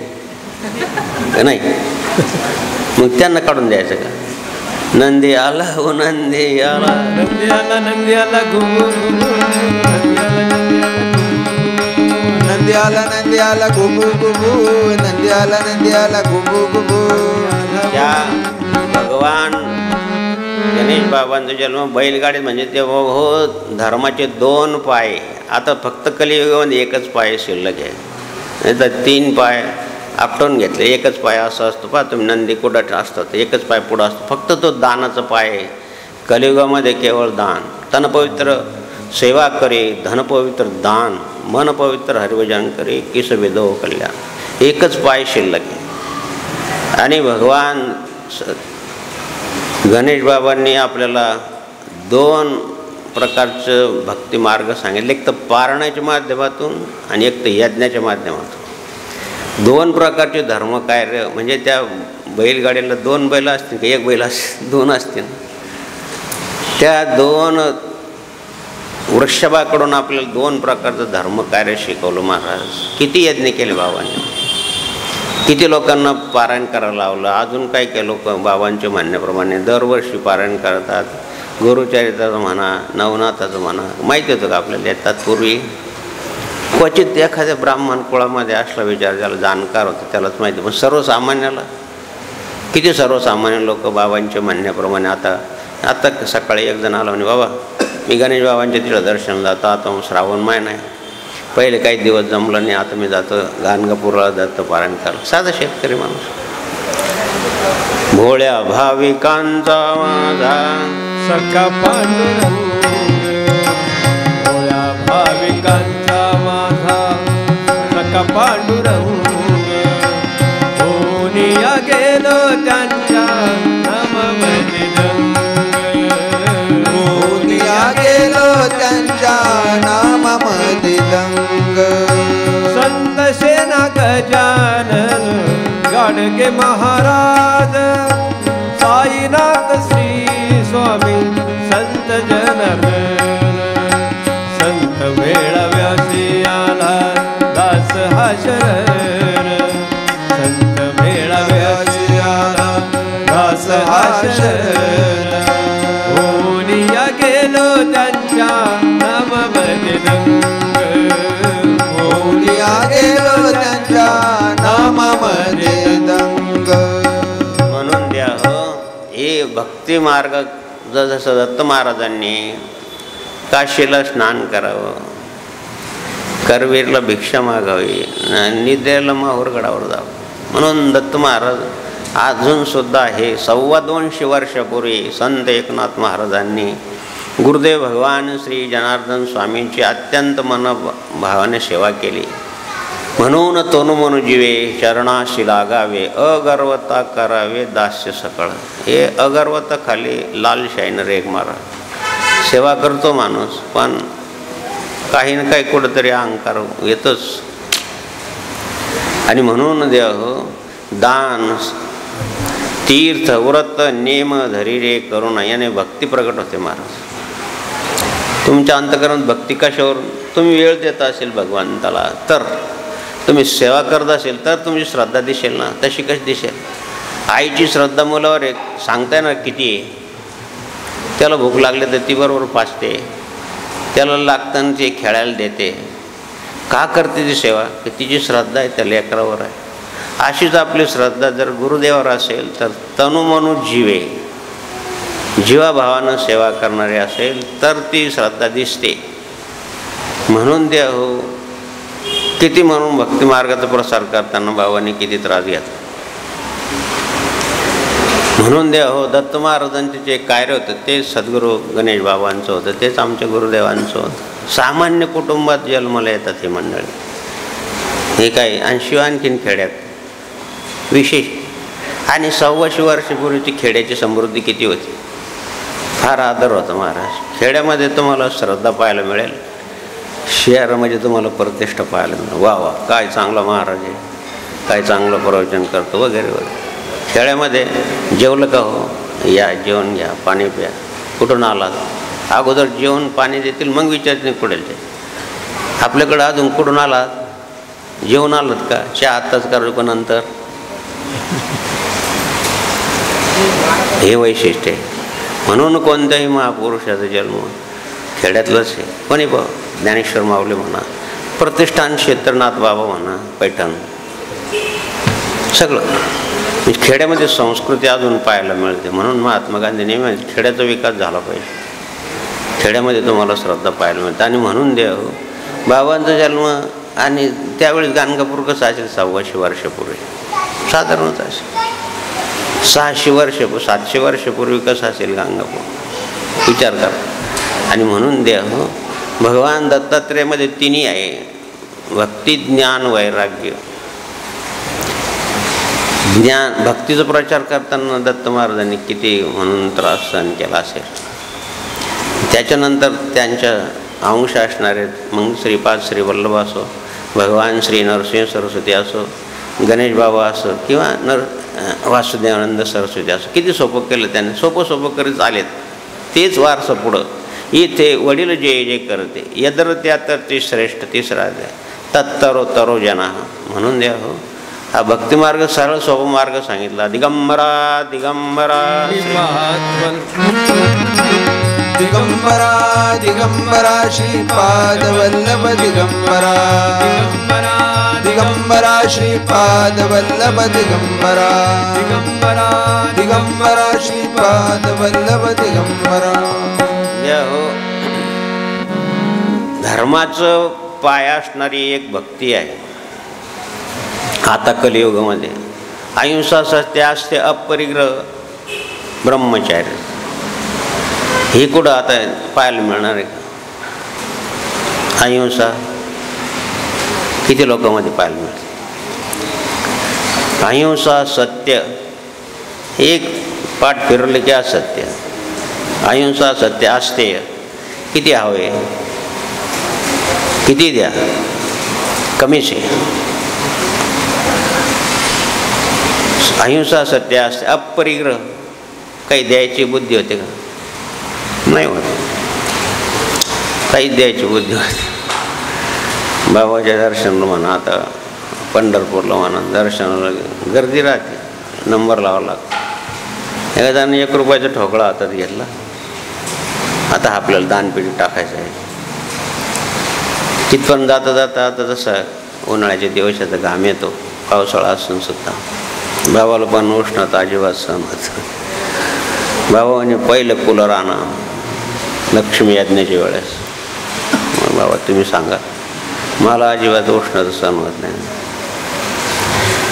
मग त्यांना काढून द्यायचं का. नंदी आला हो नंदी आला, नंदी आला, नंदी आला घुमू घुमू, नंदी आला, नंदी आला घुमू घुमू, नंदी आला, नंदी आला घुमू घुमू. त्या भगवान गणेश बाबांचा जन्म बैलगाडीत म्हणजे ते हो धर्माचे 2 पाय. आता फक्त कलियुगामध्ये एकच पाय शिल्लक आहे, नाही तर 3 पाय आपटून घेतले, एकच पाय असं असतो. पहा तुम्ही नंदी कुठं असतात, एकच पाय पुढं असतो, फक्त तो दानाचा पाय आहे. कलियुगामध्ये केवळ दान. तन पवित्र सेवा करे, धन पवित्र दान, मन पवित्र हरिभजन करे, किस वेदो कल्याण. एकच पाय शिल्लक आहे. आणि भगवान गणेश बाबांनी आपल्याला 2 प्रकारचं भक्ती मार्ग सांगितले, एक तर पारणाच्या माध्यमातून आणि एक तर यज्ञाच्या माध्यमातून. 2 प्रकारचे धर्मकार्य. म्हणजे त्या बैलगाडीला 2 बैल असतील का, 1 बैल असतील, 2 असतील. त्या 2 वृषभाकडून आपल्याला 2 प्रकारचं धर्मकार्य शिकवलं महाराज. किती यज्ञ केले बाबांनी, किती लोकांना पारायण करायला लावलं. अजून काही काही लोक बाबांच्या म्हणण्याप्रमाणे दरवर्षी पारायण करतात. गुरुचरित्राचं म्हणा, नवनाथाचं म्हणा, माहिती होतं का आपल्याला. येतात पूर्वी क्वचित एखाद्या ब्राह्मण कुळामध्ये असला विचार, ज्याला जाणकार होतं त्यालाच माहिती. पण सर्वसामान्याला किती सर्वसामान्य लोक बाबांच्या म्हणण्याप्रमाणे. आता सकाळी एक जण आला म्हणे, बाबा मी गणेश बाबांच्या तिथं दर्शन जातो, आता श्रावण महिना आहे, पहिले काही दिवस जमलं नाही, आता मी जातो गाणगापूरला जातो पारायण करायला. साधा शेतकरी माणूस. भोळ्या भाविकांचा माझा सखा पांडुरंग, भोळ्या भाविकांचा माझा सखा पांडुरंग. कोणीया गेलो त्यांच्या नामामध्ये दंग, कोणीया गेलो त्यांच्या नामामध्ये दंग. संत सेना गजानन हे महाराज साईनाथ श्री स्वामी संत जनार्दन संत मेळाव्यासी आला दास हा शरण संत मेळाव्यासी आला दास हा शरण होलिया गेलो त्यांच्या नामामध्ये दंग होलिया गेलो त्यांच्या नामामध्ये दंग. म्हणून द्या हो हे भक्ती मार्ग जसं दत्त महाराजांनी काशीला स्नान करावं, करवीरला भिक्षा मागावी, निद्रेला माहूरगडावर जावं. म्हणून दत्त महाराज अजून सुद्धा हे 225 वर्षापूर्वी संत एकनाथ महाराजांनी गुरुदेव भगवान श्री जनार्दन स्वामींची अत्यंत मनभावाने सेवा केली. म्हणून तनु मनु जीवे चरणाशी लागावे अगर्वता करावे दास्य सकळ. हे अगर्वता खाली लाल शाईनं रेग मारा. सेवा करतो माणूस पण काही ना काही कुठंतरी अहंकार येतोच. आणि म्हणून देव दान तीर्थ व्रत नेम धरी रे करुणा याने भक्ती प्रकट होते. महाराज तुमच्या अंतःकरणात भक्ती कशावरून? तुम्ही वेळ देत असेल भगवंताला तर, तुम्ही सेवा करत असेल तर तुमची श्रद्धा दिसेल ना. तशी कशी दिसेल? आईची श्रद्धा मुलावर एक सांगता येणार किती आहे. त्याला भूक लागली तर ती बरोबर पाचते, त्याला लागताना ती खेळायला देते. का करते ती सेवा? की तिची श्रद्धा आहे त्या लेकरावर आहे. अशीच आपली श्रद्धा जर गुरुदेवावर असेल तर तनुमनु जीवे जीवाभावानं सेवा करणारे असेल तर ती श्रद्धा दिसते. म्हणून द्या हो किती म्हणून भक्ती मार्गाचा प्रसार करताना बाबांनी किती त्रास घेतला. म्हणून द्या हो दत्त महाराजांचे जे कार्य होतं ते सद्गुरू गणेश बाबांचं होतं, तेच आमच्या गुरुदेवांचं होतं. सामान्य कुटुंबात जन्माला येतात ही मंडळी. हे काय आणि शिवाय आणखीन खेड्यात विशेष. आणि 125 वर्षापूर्वीची खेड्याची समृद्धी किती होती. फार आदर होता महाराज. खेड्यामध्ये तुम्हाला श्रद्धा पाहायला मिळेल, शहरामध्ये तुम्हाला प्रतिष्ठा पाहायला मिळेल. वा वा काय चांगला महाराज आहे, काय चांगलं प्रवचन करतो वगैरे वगैरे. खेड्यामध्ये जेवलं का हो, या जेवण घ्या, पाणी प्या. कुठून आलात? अगोदर जेवण पाणी देतील मग विचारतील कुठे ते. आपल्याकडं अजून कुठून आलात, जेवण आलात का, चहा आत्ताच करू का नंतर. हे वैशिष्ट्य आहे. म्हणून कोणत्याही महापुरुषाचा जन्म खेड्यातलंच आहे. कोणी बा ज्ञानेश्वर माऊली म्हणा, प्रतिष्ठान क्षेत्रनाथ बाबा म्हणा, पैठण, सगळं खेड्यामध्ये संस्कृती अजून पाहायला मिळते. म्हणून महात्मा गांधी नेहमी खेड्याचा विकास झाला पाहिजे. खेड्यामध्ये तुम्हाला श्रद्धा पाहायला मिळते. आणि म्हणून देव बाबांचा जन्म आणि त्यावेळेस गाणगापूर कसं असेल 125 वर्षापूर्वी साधारणच असेल. 600 वर्ष 700 वर्षापूर्वी कसं असेल गाणगापूर, विचार करा. आणि म्हणून देव भगवान दत्तात्रेयमध्ये तिन्ही आहे, भक्ती ज्ञान वैराग्य. ज्ञान भक्तीचा प्रचार करताना दत्त महाराजांनी किती म्हणून त्रास सहन केला असेल. त्याच्यानंतर त्यांच्या अंश असणारे मग श्रीपाद श्री वल्लभ असो, भगवान श्री नरसिंह सरस्वती असो, गणेश बाबा असो किंवा वासुदेवानंद सरस्वती असो, किती सोपं केलं त्याने. सोपं करीत आलेत. तेच वारसं पुढं. इथे वडील जे जे करते यदर त्या तर ती श्रेष्ठ तिसरा द्या तत्तरो तरो जना. म्हणून द्या हो हा भक्तिमार्ग सरळ सोपा मार्ग सांगितला. दिगंबरा दिगंबरा दिगंबरा दिगंबरा श्रीपाद वल्लभ दिगंबरा दिगंबरा श्रीपाद वल्लभ दिगंबरा दिगंबरा दिगंबरा श्रीपाद वल्लभ दिगंबरा. हो धर्माचं पाय असणारी एक भक्ती आहे आता कलियुगामध्ये. अहिंसा सत्य असते अपरिग्रह ब्रह्मचार्य. हे कुठं आता पाहायला मिळणार आहे का? अहिंसा किती लोकांमध्ये पाहायला मिळते. अहिंसा सत्य एक पाठ फिरवले की असत्य. अहिंसा सत्य असते किती हवे, किती द्या, कमीच आहे. अहिंसा सत्य असते. अपरिग्रह काही द्यायची बुद्धी होते का? नाही होत. काहीच द्यायची बुद्धी होते. बाबाच्या दर्शनाला म्हणा, आता पंढरपूरला म्हणा, दर्शनाला गर्दी राहते, नंबर लावा लागतो. एखाद्याने 1 रुपयाचा ठोकळा हातात घेतला, आता आपल्याला दानपेटी टाकायचं आहे. तिथपर्यंत जाता जाता आता जसा उन्हाळ्याच्या दिवसाचा घाम येतो, पावसाळा असून सुद्धा बाबाला पण उष्णता अजिबात सहन होत. बाबा म्हणजे पहिलं कूलर आणा लक्ष्मी यज्ञाच्या वेळेस. मग बाबा तुम्ही सांगा, मला अजिबात उष्णता सहन होत नाही.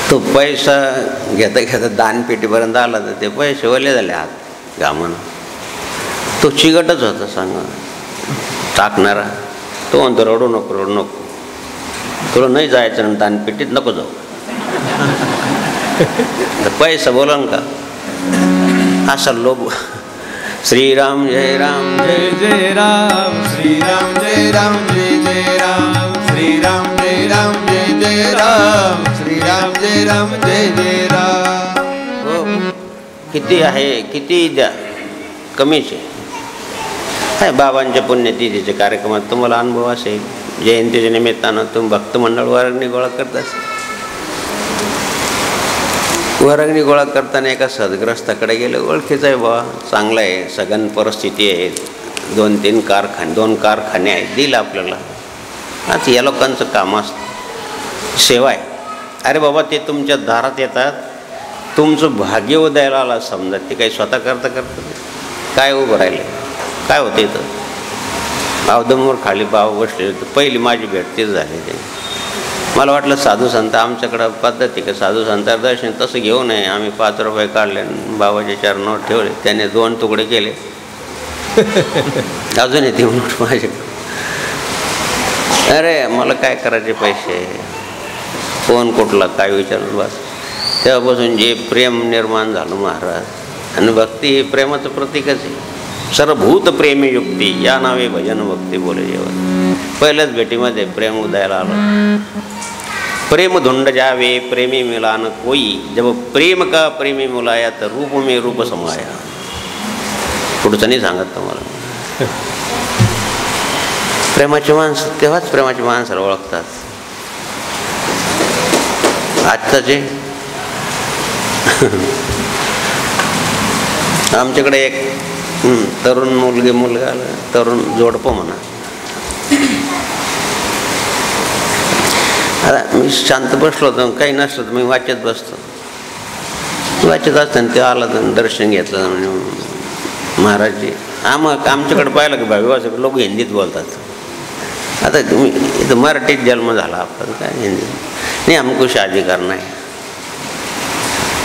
तो पैसा घेता घेता दानपेटीपर्यंत आला तर ते पैसे ओले झाले हात घामून. तो चिकटच होता सांगा टाकणारा. तो म्हणतो रडू नको रडू नको, तुला नाही जायचं ना दानपेटीत, नको जाऊ. पैसा बोला का असा लोभ. श्रीराम जय राम जय जय राम, श्रीराम जय राम जय जय राम, श्रीराम जय राम जय जय राम, श्रीराम जय राम जय जय राम. हो, किती आहे किती द्या, कमीच आहे. बाबांच्या पुण्यतिथीच्या कार्यक्रमात तुम्हाला अनुभव असेल, जयंतीच्या निमित्तानं तुम्ही भक्त मंडळ वर्गणी गोळा करता. वर्गणी गोळा करताना एका सदग्रस्ताकडे गेले, ओळखीचं आहे बाबा, चांगलं आहे, सगळ्यां परिस्थिती आहे, 2-3 कारखाने आहेत, दिलं आपल्याला. आता या लोकांचं काम असतं, सेवा आहे. अरे बाबा, ते तुमच्या दारात येतात, तुमचं भाग्य उदयाला आला समजा, ते काही स्वतः करता काय उभं राहिले, काय होते तर अवदमवर खाली बाबा बसले होते. पहिली माझी भेट तीच झाली. ते मला वाटलं साधू संत आमच्याकडं पद्धती का साधू संतांचं दर्शन तसं घेऊ नये. आम्ही 5 रुपये काढले, बाबाच्या चरणावर ठेवले, त्याने 2 तुकडे केले, अजूनही ते नोट माझ्याकडे. अरे मला काय करायचे पैसे, कोण कुठला काय विचारून बस. तेव्हापासून जे प्रेम निर्माण झालं महाराज, आणि भक्ती हे प्रेमाचं प्रतीकच आहे. सर्वभूत प्रेमी युक्ती या नावे भजन भक्ती बोले जेवण. पहिल्याच भेटीमध्ये प्रेम उदयाला आलं. प्रेम धुंड जावे प्रेमी मिलान कोई, जब प्रेम का प्रेमी मुलाया तर रूप में रूप समाया. पुढचं नाही सांगत तुम्हाला. प्रेमाची माणसं तेव्हाच प्रेमाची माणसाला ओळखतात. आजचे आमच्याकडे एक तरुण मुलगा आला, तरुण जोडपं म्हणा. आता मी शांत बसलो होतो, काही नसलं तर मी वाचत बसतो. वाचत असताना ते आला तर दर्शन घेतलं. म्हणजे महाराजजी आमच्याकडे पाहिलं की भाविवासक लोक हिंदीत बोलतात. आता तुम्ही इथं मराठीत जन्म झाला आपला, काय हिंदी नाही, हमको शादी करना है.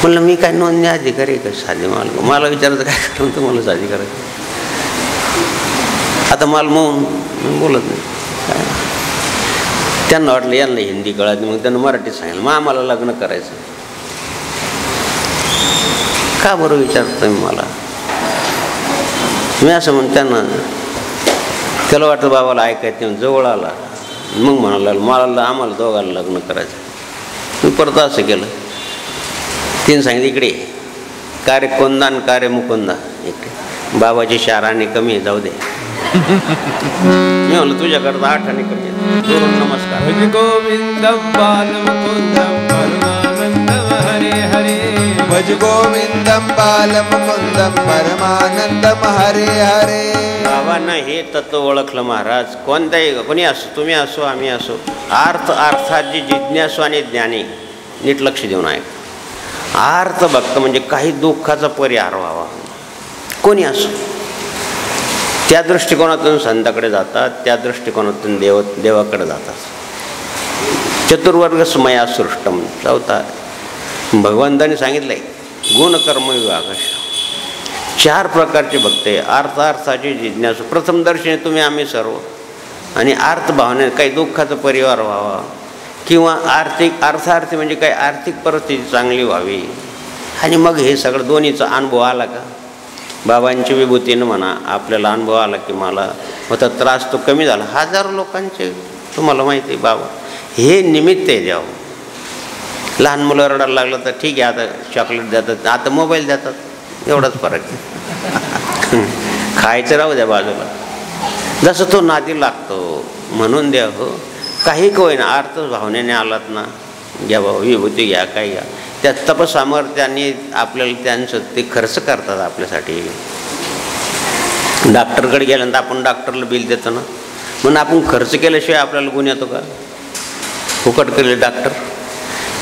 म्हणलं मी काय नोंदणी अधिकारी का शादी? मला विचारायचं काय करून तुम्हाला शादी करायची. आता मला म्हणून बोलत नाही. काय त्यांना वाटलं यांना हिंदी कळत, मग त्यांना मराठीत सांगितलं, मग आम्हाला लग्न करायचं. का बरं विचारतं मी मला? मी असं म्हणून त्याला वाटलं बाबाला ऐकायचं. जवळ आला मग म्हणाला मला आम्हाला दोघांना लग्न करायचं. मी परत असं केलं, तिने सांगितलं इकडे कार्य कोंदा आणि कार्य मुकुंदा, इकडे बाबाची 4 आणे कमी जाऊ दे. मी म्हणलं तुझ्याकरता 8 आणे कमी. नमस्कार. भज गोविंदम बाल मुकुंदम परमानंदम हरे हरे, भज गोविंदम बाल मुकुंदम परमानंदम हरे हरे. बाबांना हे तत्व ओळखलं महाराज. कोणताही कोणी असो, तुम्ही असो आम्ही असो, अर्थात जी जिज्ञासू आणि ज्ञानी नीट लक्ष देऊन आहे. आर्थ भक्त म्हणजे काही दुःखाचा परिहार व्हावा, कोणी असो. त्या दृष्टिकोनातून संताकडे जातात, त्या दृष्टिकोनातून देवाकडे जातात. चतुर्वर्ग स्मया सृष्टम. 4था भगवंताने सांगितलंय गुणकर्म विभाग. 4 प्रकारचे भक्त आहे. अर्थाची जिज्ञासू, प्रथम दर्शनी तुम्ही आम्ही सर्व, आणि अर्थभावने काही दुःखाचा परिहार व्हावा, किंवा अर्थार्थी म्हणजे काय आर्थिक परिस्थिती चांगली व्हावी. आणि मग हे सगळं दोन्हीचा अनुभव आला का, बाबांची विभूतीनं म्हणा आपल्याला अनुभव आला की मला होता त्रास तो कमी झाला. 1000 लोकांचे तुम्हाला माहिती आहे बाबा हे निमित्त आहे द्यावं. लहान मुलं रडायला लागलं तर ठीक आहे, आता चॉकलेट देतात, आता मोबाईल देतात, एवढाच फरक आहे. खायचं राहू द्या बाजूला, जसं तो नादी लागतो. म्हणून द्या हो, काही का होईना अर्थ भावनेने आलात ना, घ्या भाऊ विभूती घ्या, काही घ्या. त्या तपसामर्थ्याने आपल्याला त्यांचं ते खर्च करतात आपल्यासाठी. डॉक्टरकडे गेल्यानंतर आपण डॉक्टरला बिल देतो ना, म्हणून आपण खर्च केल्याशिवाय आपल्याला गुण येतो का? फुकट केले डॉक्टर.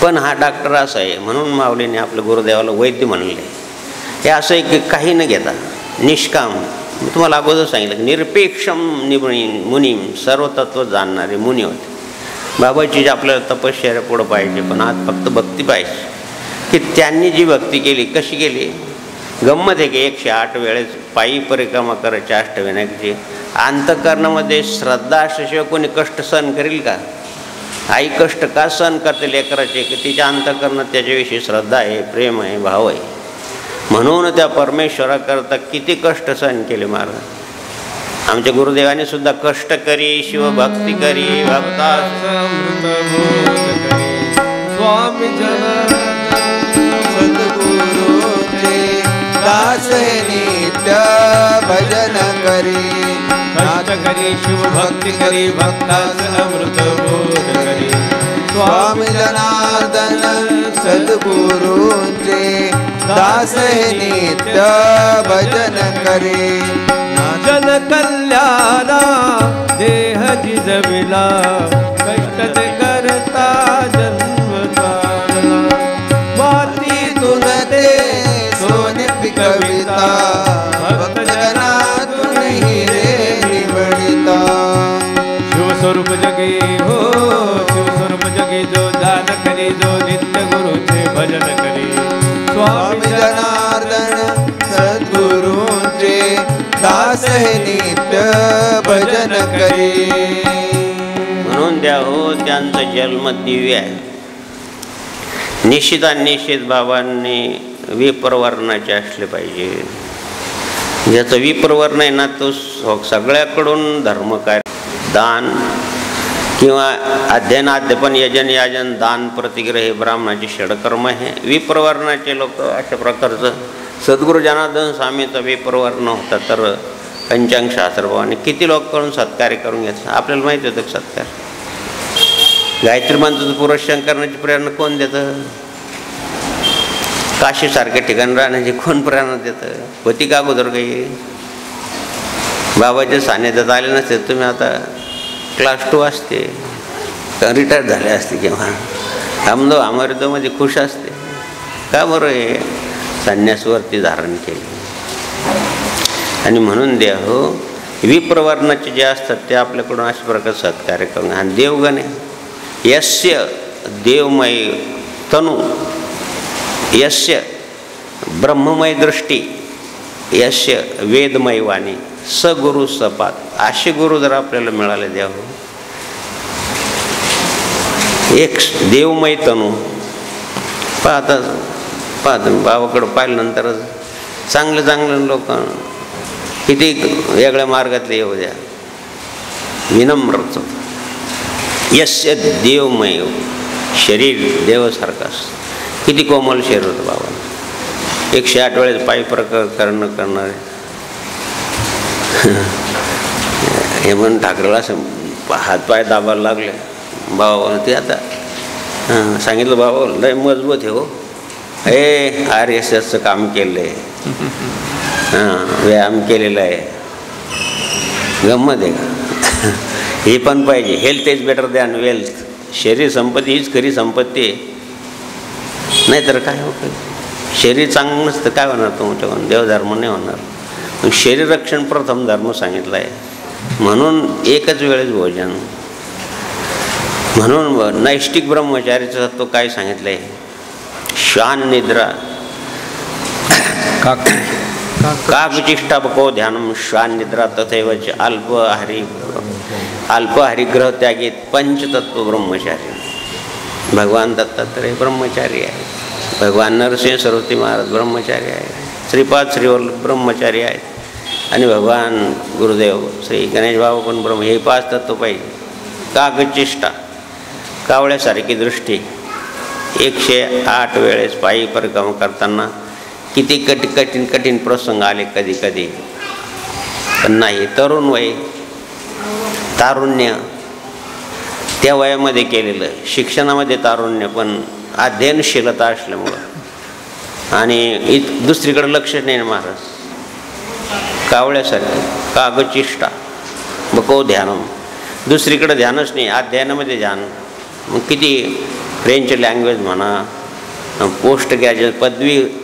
पण हा डॉक्टर असा आहे, म्हणून माऊलीने आपल्या गुरुदेवाला वैद्य म्हणले. हे असं आहे की काही न घेता निष्काम, मी तुम्हाला अगोदर सांगितलं की निरपेक्षम मुनीम, सर्व तत्व जाणणारे मुनी होते. बाबाची जी आपल्याला तपश्चर्या पुढं पाहिजे, पण आज फक्त भक्ती पाहिजे. की त्यांनी जी भक्ती केली कशी केली? गंमत आहे की 108 वेळेस पायी परिक्रमा करायची अष्टविनायकाची. अंतःकरणामध्ये श्रद्धा असल्याशिवाय कोणी कष्ट सहन करेल का? आई कष्ट का सहन करते लेकराचे? की तिच्या अंतःकरणात त्याच्याविषयी श्रद्धा आहे, प्रेम आहे, भाव आहे. म्हणून त्या परमेश्वराकरता किती कष्ट सहन केले महाराज. आमच्या गुरुदेवाने सुद्धा कष्ट करी शिवभक्ती करी भक्ता स्वामी सद्गुरुचे दास नित्य भजन करी, कष्ट करी शिवभक्ती करी भक्तास अमृत बोध करी. स्वामी जनार्दन सद्गुरुचे दास नित्य भजन करी. जन कल्याणा देह जिजविला, कष्ट ते करता जन्म तारला. मातीतून ते सोने पिकविता, भक्त जनातून हिरे निवडिता. शिवस्वरूप जगे हो शिवस्वरूप जगे, जो दान करी जो नित्य गुरुचे भजन करी. स्वामी जनार्दन सद्गुरूंचे दास नित्य भजन करी. म्हणून द्या हो, त्यांचा जन्म दिव्य आहे. निश्चित बाबांनी विप्रवर्णाचे असले पाहिजे. ज्याचं विप्रवर्ण आहे ना, तो सगळ्याकडून धर्मकार्य, दान किंवा अध्ययन, अध्यापन, यजन, याजन, दान, प्रतिग्रह हे ब्राह्मणाचे षडकर्म आहे. विप्रवर्णाचे लोक अशा प्रकारचं, सद्गुरू जनार्दन स्वामीचा विप्रवर्ण होता तर पंचांग शास्त्रभावाने किती लोकांकडून सत्कार्य करून घ्यायचं. आपल्याला माहिती होतं सत्कार. गायत्री मंत्राचं पुरस्कार करण्याची प्रेरणा कोण देतं? काशीसारख्या ठिकाणी राहण्याची कोण प्रेरणा देतं? होती का अगोदर काही? बाबाच्या सान्निध्यात आले नसते तुम्ही आता क्लास 2 असते, रिटायर झाले असते किंवा हमदो अमृतमध्ये खुश असते. का बरं? हे संन्यासवरती धारण केले. आणि म्हणून द्या हो, विप्रवर्णाचे जे असतात ते आपल्याकडून अशा प्रकारे सत्कार्य करून. आणि देवगण आहे, यस्य देवमय तनु, यस्य ब्रह्ममय दृष्टी, यस्य वेदमय वाणी, सगुरु सपात. असे गुरु जर आपल्याला मिळाले द्या हो. एक देवमय तनु पाहता बाबाकडं पाहिल्यानंतर चांगले लोक किती वेगळ्या मार्गातले येऊ द्या, विनम्रच. यस्य देवमय शरीर देवासारखं असतं. किती कोमल शरीर होतं बाबा. 108 वेळेस पायी प्रकरण करणारे. हे म्हणून ठाकरेला असं हातपाय दाबायला लागले. बाबा ते आता सांगितलं, बाबा लय मजबूत आहे हो, हे RSSचं काम केलं आहे, व्यायाम केलेला आहे. गंमत आहे का? हे पण पाहिजे. Health is better than wealth. शरीर संपत्ती हीच खरी संपत्ती आहे. नाहीतर काय हो, शरीर चांगलं नसतं काय होणार तुमच्याकडून? देवधर्म नाही होणार. पण शरीर रक्षण प्रथम धर्म सांगितला आहे. म्हणून एकच वेळेस भोजन. म्हणून नैष्टिक ब्रह्मचारीचं तत्व काय सांगितलं आहे? श्वान निद्रा काकचिष्टापको ध्यानम श्वान निद्रा तथैवच अल्पहारी ग्रह त्यागीत पंचतत्व ब्रह्मचारी. भगवान दत्तात्रय ब्रह्मचारी आहे. भगवान नरसिंह सरस्वती महाराज ब्रह्मचारी आहे. श्रीपाद श्रीवल्लभ ब्रह्मचारी आहेत. आणि भगवान गुरुदेव श्री गणेश बाबा पण ब्रह्म. हे 5 तत्व पाहिजे. काकचिष्टा कावळ्यासारखी दृष्टी, 108 वेळेस पायी परिक्रमा करताना किती कठीण कठीण प्रसंग आले कधी कधी, पण नाही. तरुण वय, तारुण्य त्या वयामध्ये केलेलं, शिक्षणामध्ये तारुण्य पण अध्ययनशीलता असल्यामुळं आणि दुसरीकडे लक्ष नाही महाराज. कावळ्यासारखी कागचिष्टा बको ध्यानम, दुसरीकडे ध्यानच नाही, अध्ययनामध्ये ध्यान. मग किती फ्रेंच लँग्वेज म्हणा, पोस्ट ग्रॅज्युएट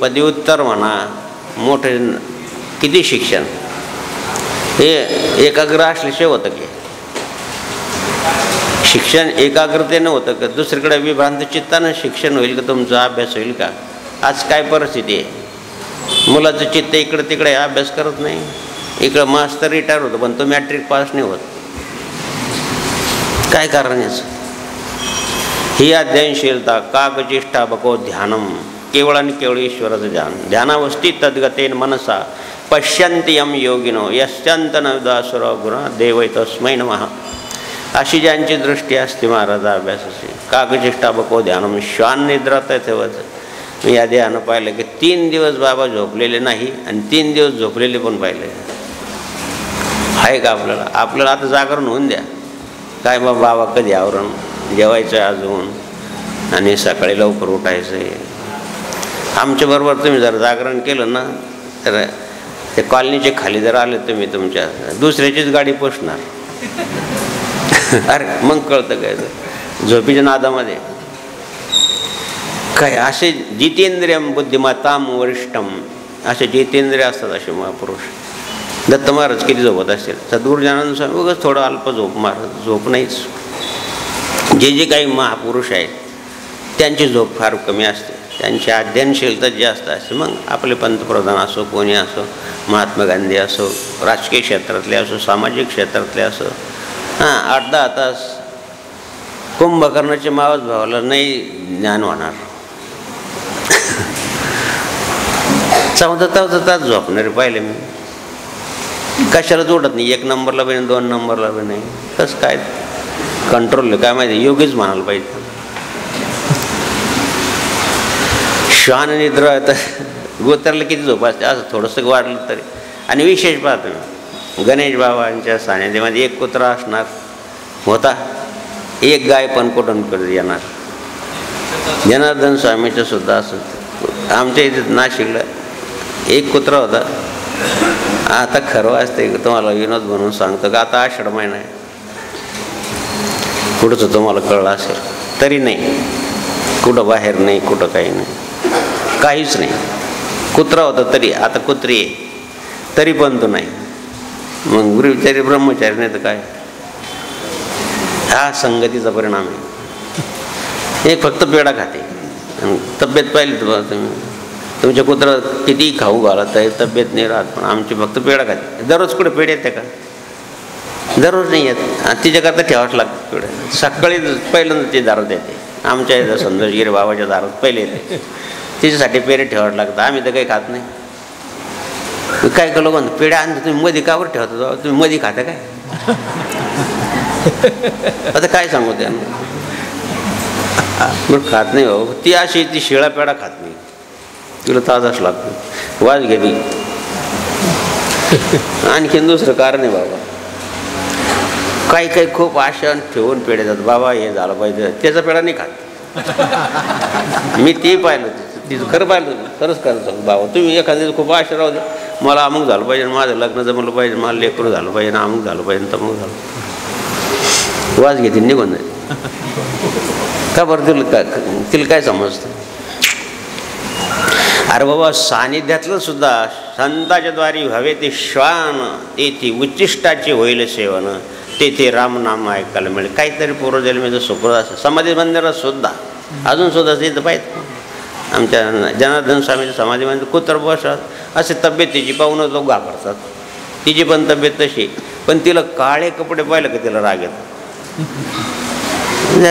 पदव्युत्तर म्हणा, मोठे किती शिक्षण, हे एकाग्र असल्याशिवाय होतं की? शिक्षण एकाग्रतेनं होतं का? दुसरीकडे विभ्रांत चित्तानं शिक्षण होईल का? तुमचा अभ्यास होईल का? आज काय परिस्थिती आहे, मुलाचं चित्त इकडं तिकडे अभ्यास करत नाही. इकडं मास्तर रिटायर होतो पण तो मॅट्रिक पास नाही होत. काय कारण याचं? ही अध्ययनशीलता. कागचिष्ठा बको ध्यानम, केवळ आणि केवळ ईश्वराचं ध्यान. ध्यानावस्थित तद्गतेन मनसा पश्यन्ति यम योगिनो यश्चंतन विदासुर गुणा देवै तस्मै नमः. अशी ज्यांची दृष्टी असते महाराज अभ्यासाची, कागचिष्ठा बको ध्यानम श्वान निद्रात ठेवायचं. मी या ध्यानं पाहिलं की 3 दिवस बाबा झोपलेले नाही आणि 3 दिवस झोपलेले पण पाहिले. आहे का आपल्याला? आपल्याला आता जागरण होऊन द्या. काय बाबा कधी आवरण, जेवायचं आहे अजून आणि सकाळी लवकर उठायचं आहे. आमच्याबरोबर तुम्ही जर जागरण केलं ना तर ते कॉलनीचे खाली जर आले तुम्ही, तुमच्या दुसऱ्याचीच गाडी पोचणार. अरे मग कळतं काय झोपीच्या नादामध्ये काय. असे जितेंद्रियम बुद्धिमत्ताम वरिष्ठम, असे जितेंद्रिय असतात असे महापुरुष. दत्त महाराज किती झोपत असतील, सद्गुरुजनानंद स्वामी उगाच थोडं अल्प झोप महाराज, झोप नाहीच. जे काही महापुरुष आहेत त्यांची झोप फार कमी असते, त्यांची अध्ययनशीलता जास्त असते. मग आपले पंतप्रधान असो, कोणी असो, महात्मा गांधी असो, राजकीय क्षेत्रातले असो, सामाजिक क्षेत्रातले असो, 8-10 तास कुंभकर्णाच्या मावस भावाला नाही ज्ञान होणार. 14 तास झोपणारे पाहिले मी. कशाला जोडत नाही, 1 नंबरला बी नाही, 2 नंबरला बी नाही. कसं काय कंट्रोल काय माहिती, योगीच म्हणायला पाहिजे. श्वान निद्रा तर गोतरला किती झोप असते, असं थोडंसं वाढलं तरी. आणि विशेष पाहतो मी, गणेश बाबांच्या सानिध्यामध्ये 1 कुत्रा असणार होता, 1 गाय पण कुठून कधी येणार. जनार्दन स्वामीचं सुद्धा असं. आमच्या इथे नाशिकला 1 कुत्रा होता. आता खरं असते तुम्हाला विनोद म्हणून सांगतो का, आता आषाढ महिना आहे, कुठंच तुम्हाला कळलं असेल तरी नाही, कुठं बाहेर नाही, कुठं काही नाही, काहीच नाही. कुत्रा होता तरी आता कुत्री आहे तरी पण तो नाही. मग गुरुविचारी ब्रह्मचारी नाही तर काय. हा संगतीचा परिणाम आहे. एक फक्त पेढा खाते. तब्येत पाहिली तुम्हाला तुम्ही, तुमच्या कुत्रा किती खाऊ घाला तरी तब्येत नाही राहत, पण आमची फक्त पेढा खाते. दररोज कुठे पेढे येते का? दररोज नाही येत. तिच्याकरता ठेवाच लागतं पेढे. सकाळी पहिल्यांदा ती दारात येते. आमच्या इथं संतोषगिरी बाबाच्या दारात पहिले येते, तिच्यासाठी पेढे ठेवावं लागतं. आम्ही तर काही खात नाही. काय केलं म्हणतो, पेढ्या आणतो तुम्ही मध्ये कावर ठेवता, तुम्ही मध्ये खाता काय? आता काय सांगू त्यांना, मग खात नाही हो. ती अशी ती शिळा पेढा खात नाही, तिला ताजाच लागतो. वाज घेतली. आणखीन दुसरं कारण आहे बाबा, काही खूप आशा ठेवून पेढे जातात. बाबा हे झालं पाहिजे, त्याचा पेढा नाही खात. मी ते पाहिलं, तिचं खरं पाहिलं, खरंच सांगतो बाबा, तुम्ही एखाद्या खूप आशा राहू द्या, मला अमुक झालं पाहिजे, माझं लग्न जमलं पाहिजे, मला लेकरू झालं पाहिजे, अमुक झालं पाहिजे, तमुक झालं. वाज घेते निघून जाईल. का बरं? तिला काय समजतं? अरे बाबा, सानिध्यातलं सुद्धा संताच्या द्वारी व्हावे ते श्वान, तेथे उच्चिष्टाचे होईल सेवन, तेथे रामनाम ऐकायला मिळेल. काहीतरी पूर्वजन्मीचं सुकृत असं. समाधी मंदिरात सुद्धा अजून सुद्धा तिथं पाहिजे. आमच्या जनार्दन स्वामीच्या समाधी मंदिर कुत्र बसतात, असे तब्येतीची पाहूनच लोक घाबरतात. तिची पण तब्येत तशी, पण तिला काळे कपडे पाहिलं का तिला राग येतो.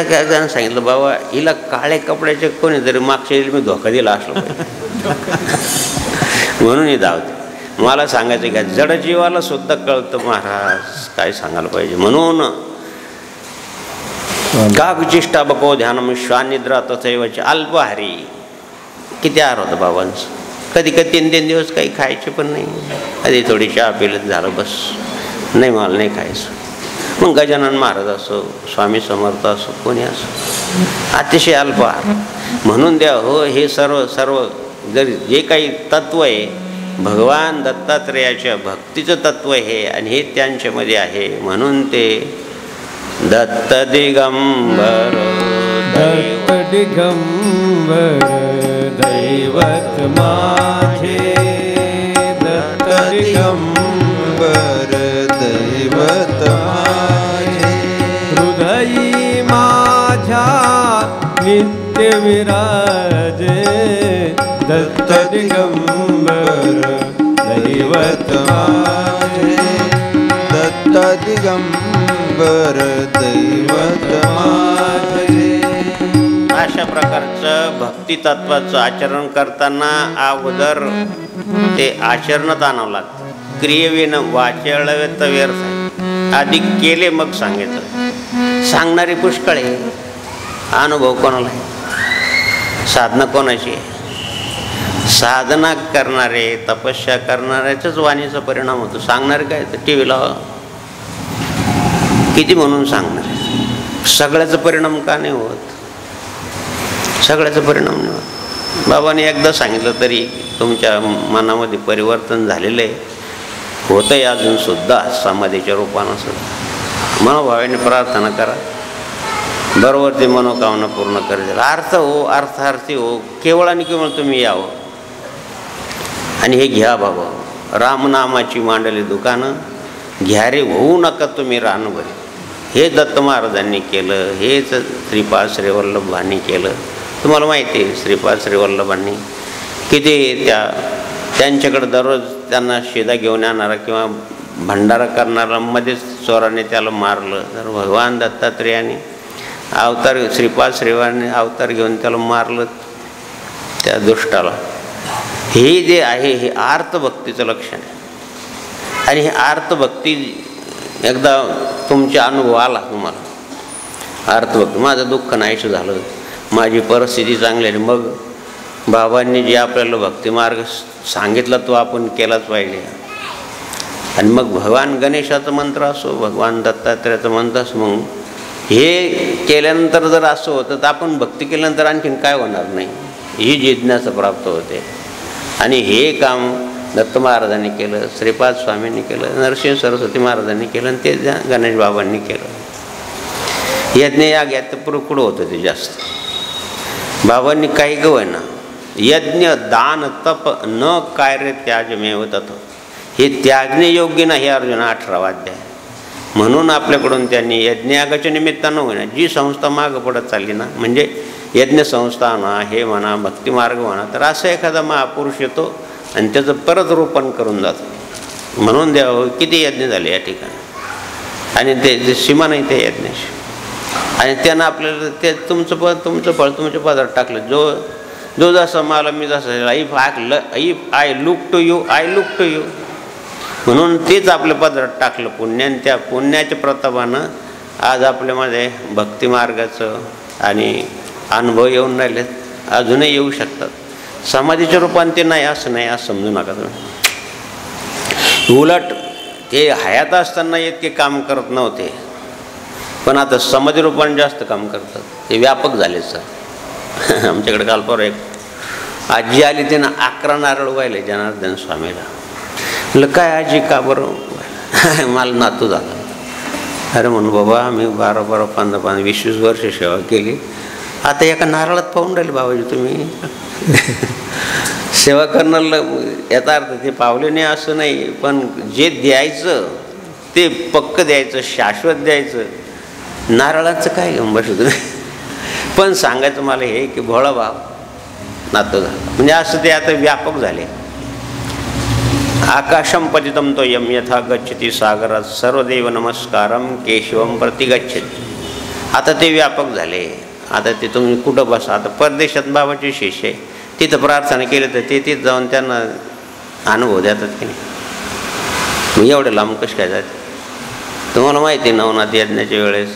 काय जण सांगितलं, बाबा हिला काळे कपड्याचे कोणीतरी मागच्या वेळी मी धोका दिला असलो म्हणून ही धावते. मला सांगायचं का, जडजीवाला सुद्धा कळतं महाराज, काय सांगायला पाहिजे. म्हणून कागचिष्टा बको ध्यानम श्वानिद्रा तथैवच अल्पहारी. किती आहार होतं बाबांचं. कधी कधी 3-3 दिवस काही खायचे पण नाही. कधी थोडी चहा पिलं झालं बस, नाही मला नाही खायचं. मग गजानन महाराज असो, स्वामी समर्थ असो, कोणी असो, अतिशय अल्पहार. म्हणून द्या हो, हे सर्व जर जे काही तत्व आहे भगवान दत्तात्रेयाच्या भक्तीचं तत्व हे, आणि हे त्यांच्यामध्ये आहे. म्हणून ते दत्त दिगंबर दैवत माझे, दत्त दिगंबर दैवत माझे. हृदयी माझ्या नित्य विराजे, दत्त दिगंबर दैवत माझे, दत्त दिगंबर दैवत माझे. अशा प्रकारचं भक्ती तत्वाचं आचरण करताना अगोदर ते आचरणात आणावं लागतं. क्रियेविनं वाचळवेत व्यर्थ आहे. आधी केले मग सांगितलं. सांगणारी पुष्कळ आहे, अनुभव कोणाला आहे, साधना कोणाची आहे. साधना करणारे, तपस्या करणाऱ्याच्याच वाणीचा परिणाम होतो. सांगणारे काय तर टी व्हीला किती म्हणून सांगणारे, सगळ्याचा परिणाम का नाही होत. सगळ्याचा परिणाम नाही होत. बाबाने एकदा सांगितलं तरी तुमच्या मनामध्ये परिवर्तन झालेलं आहे, होतं आहे अजूनसुद्धा समाधीच्या रूपानं सुद्धा. मनोभावाने प्रार्थना करा, बरोबर ते मनोकामना पूर्ण करेल. अर्थ हो, अर्थार्थी हो, केवळ आणि केवळ तुम्ही यावं आणि हे घ्या बाबा. रामनामाची मांडली दुकानं घ्या रे, होऊ नका तुम्ही रानभरी. हे दत्त महाराजांनी केलं, हेच श्रीपाद श्रीवल्लभांनी केलं. तुम्हाला माहिती आहे श्रीपाद श्रीवल्लभांनी किती त्यांच्याकडे दररोज त्यांना शिदा घेऊन येणारा किंवा भंडारा करणारा मध्येच चोराने त्याला मारलं. तर भगवान दत्तात्रेयाने अवतार, श्रीपाद श्रीवाने अवतार घेऊन त्याला मारलं त्या दुष्टाला. हे जे आहे हे आर्तभक्तीचं लक्षण आहे. आणि हे आर्तभक्ती एकदा तुमचा अनुभव आला तुम्हाला, अर्थभक्ती, माझं दुःख नाहीसं झालं, माझी परिस्थिती चांगली आहे, मग बाबांनी जे आपल्याला भक्तिमार्ग सांगितला तो आपण केलाच पाहिजे. आणि मग भगवान गणेशाचं मंत्र असो, भगवान दत्तात्रेयाचं मंत्र असो, मग हे केल्यानंतर जर असं होतं तर आपण भक्ती केल्यानंतर आणखीन काय होणार नाही, ही जिज्ञासा प्राप्त होते. आणि हे काम दत्त महाराजांनी केलं, श्रीपाद स्वामींनी केलं, नरसिंह सरस्वती महाराजांनी केलं, आणि ते गणेश बाबांनी केलं. यज्ञ याग यात पुढं होतं ते जास्त. बाबांनी काही गवय ना, यज्ञ दान तप न कार्य त्याजमेव तत्, हे त्यागणे योग्य नाही अर्जुन 18वा अध्याय. म्हणून आपल्याकडून त्यांनी यज्ञयागाच्या निमित्तानं होईना जी संस्था मागं पडत चालली ना, म्हणजे यज्ञ संस्था म्हणा, हे म्हणा, भक्तिमार्ग म्हणा, तर असं एखादा महापुरुष येतो आणि त्याचं परत रोपण करून जातो. म्हणून द्यावं किती यज्ञ झाले या ठिकाणी, आणि ते सीमा नाही ते यज्ञाशी. आणि त्यानं आपल्याला ते तुमचं फळ तुमच्या पदरात टाकलं. जो जसं मला मी जसं if I look to you, I look to you, म्हणून तेच आपल्या पदरात टाकलं पुण्य. आणि त्या पुण्याच्या प्रतापानं आज आपल्यामध्ये भक्तिमार्गाचं आणि अनुभव येऊन राहिलेत, अजूनही येऊ शकतात. समाधीच्या रूपाने ते नाही असं नाही, असं समजू नका तुम्ही. उलट ते हयात असताना इतके काम करत नव्हते, पण आता समाधी रूपाने जास्त काम करतात. ते व्यापक झाले सर. आमच्याकडे काल परवा एक आजी आली, त्यानं 11 नारळ वाहिले जनार्दन स्वामीला. म्हटलं काय आजी का बरं? मला नातू झाला. अरे म्हणून बाबा आम्ही 12-12, 15-15, 20-20 वर्ष सेवा केली, आता एका नारळात पाहून राहिले बाबाजी तुम्ही. सेवा करणारला याचा अर्थ ते पावले नाही असं नाही, पण जे द्यायचं ते पक्क द्यायचं, शाश्वत द्यायचं. नारळाचं काय घेऊन बसू तुम्ही? पण सांगायचं मला हे की भोळा भाव नातं झालं, म्हणजे असं ते आता व्यापक झाले. आकाशम पतितम तो यम यथा गच्छति सागरात सर्वदेव नमस्कारम केशवम प्रतिगच्छति. आता ते व्यापक झाले. आता ते तुम्ही कुठं बसा, आता परदेशात बाबाचे शिष्य आहे, तिथं प्रार्थना केली तर ते तिथं जाऊन त्यांना अनुभव देतात की नाही. एवढे लांब कसे काय जाते? तुम्हाला माहिती आहे नवनाथ यज्ञाच्या वेळेस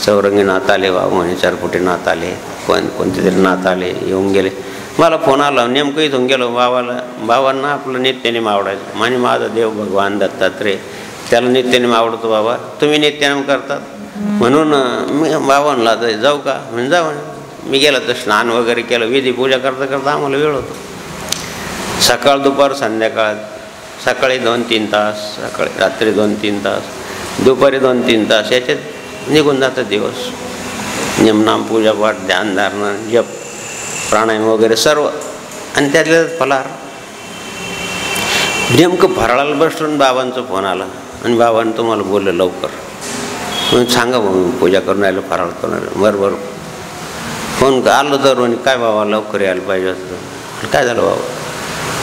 चौरंगी नाथ आले, बाबा म्हणे चारपुटे नाथ आले, कोणते तरी नाथ आले, येऊन गेले. मला फोन आला, नेमकं इथून गेलो बाबांना आपलं नित्यनेम आवडायचं. म्हणजे माझा देव भगवान दत्तात्रय, त्याला नित्यनेम आवडतो. बाबा तुम्ही नित्यनेम करतात म्हणून मी बाबांना जाऊ का म्हणजे जा म्हणे. मी गेलं तर स्नान वगैरे केलं, विधी पूजा करता करता आम्हाला वेळ होतो. सकाळ दुपार संध्याकाळ, सकाळी 2-3 तास, सकाळी रात्री 2-3 तास, दुपारी 2-3 तास याच्यात निघून जातात दिवस. निमनाम पूजापाठ, ध्यानधारणा, जप, प्राणायाम वगैरे सर्व. आणि त्यातल्या फलाहार. नेमकं फराळाला बसून बाबांचा फोन आला आणि बाबांनी तुम्हाला बोललं लवकर म्हणून सांगा मग पूजा करून राहिलं, फराळ करून राहिलं. बरोबर फोन आलं तर म्हणे काय बाबा लवकर यायला पाहिजे होतं. काय झालं बाबा?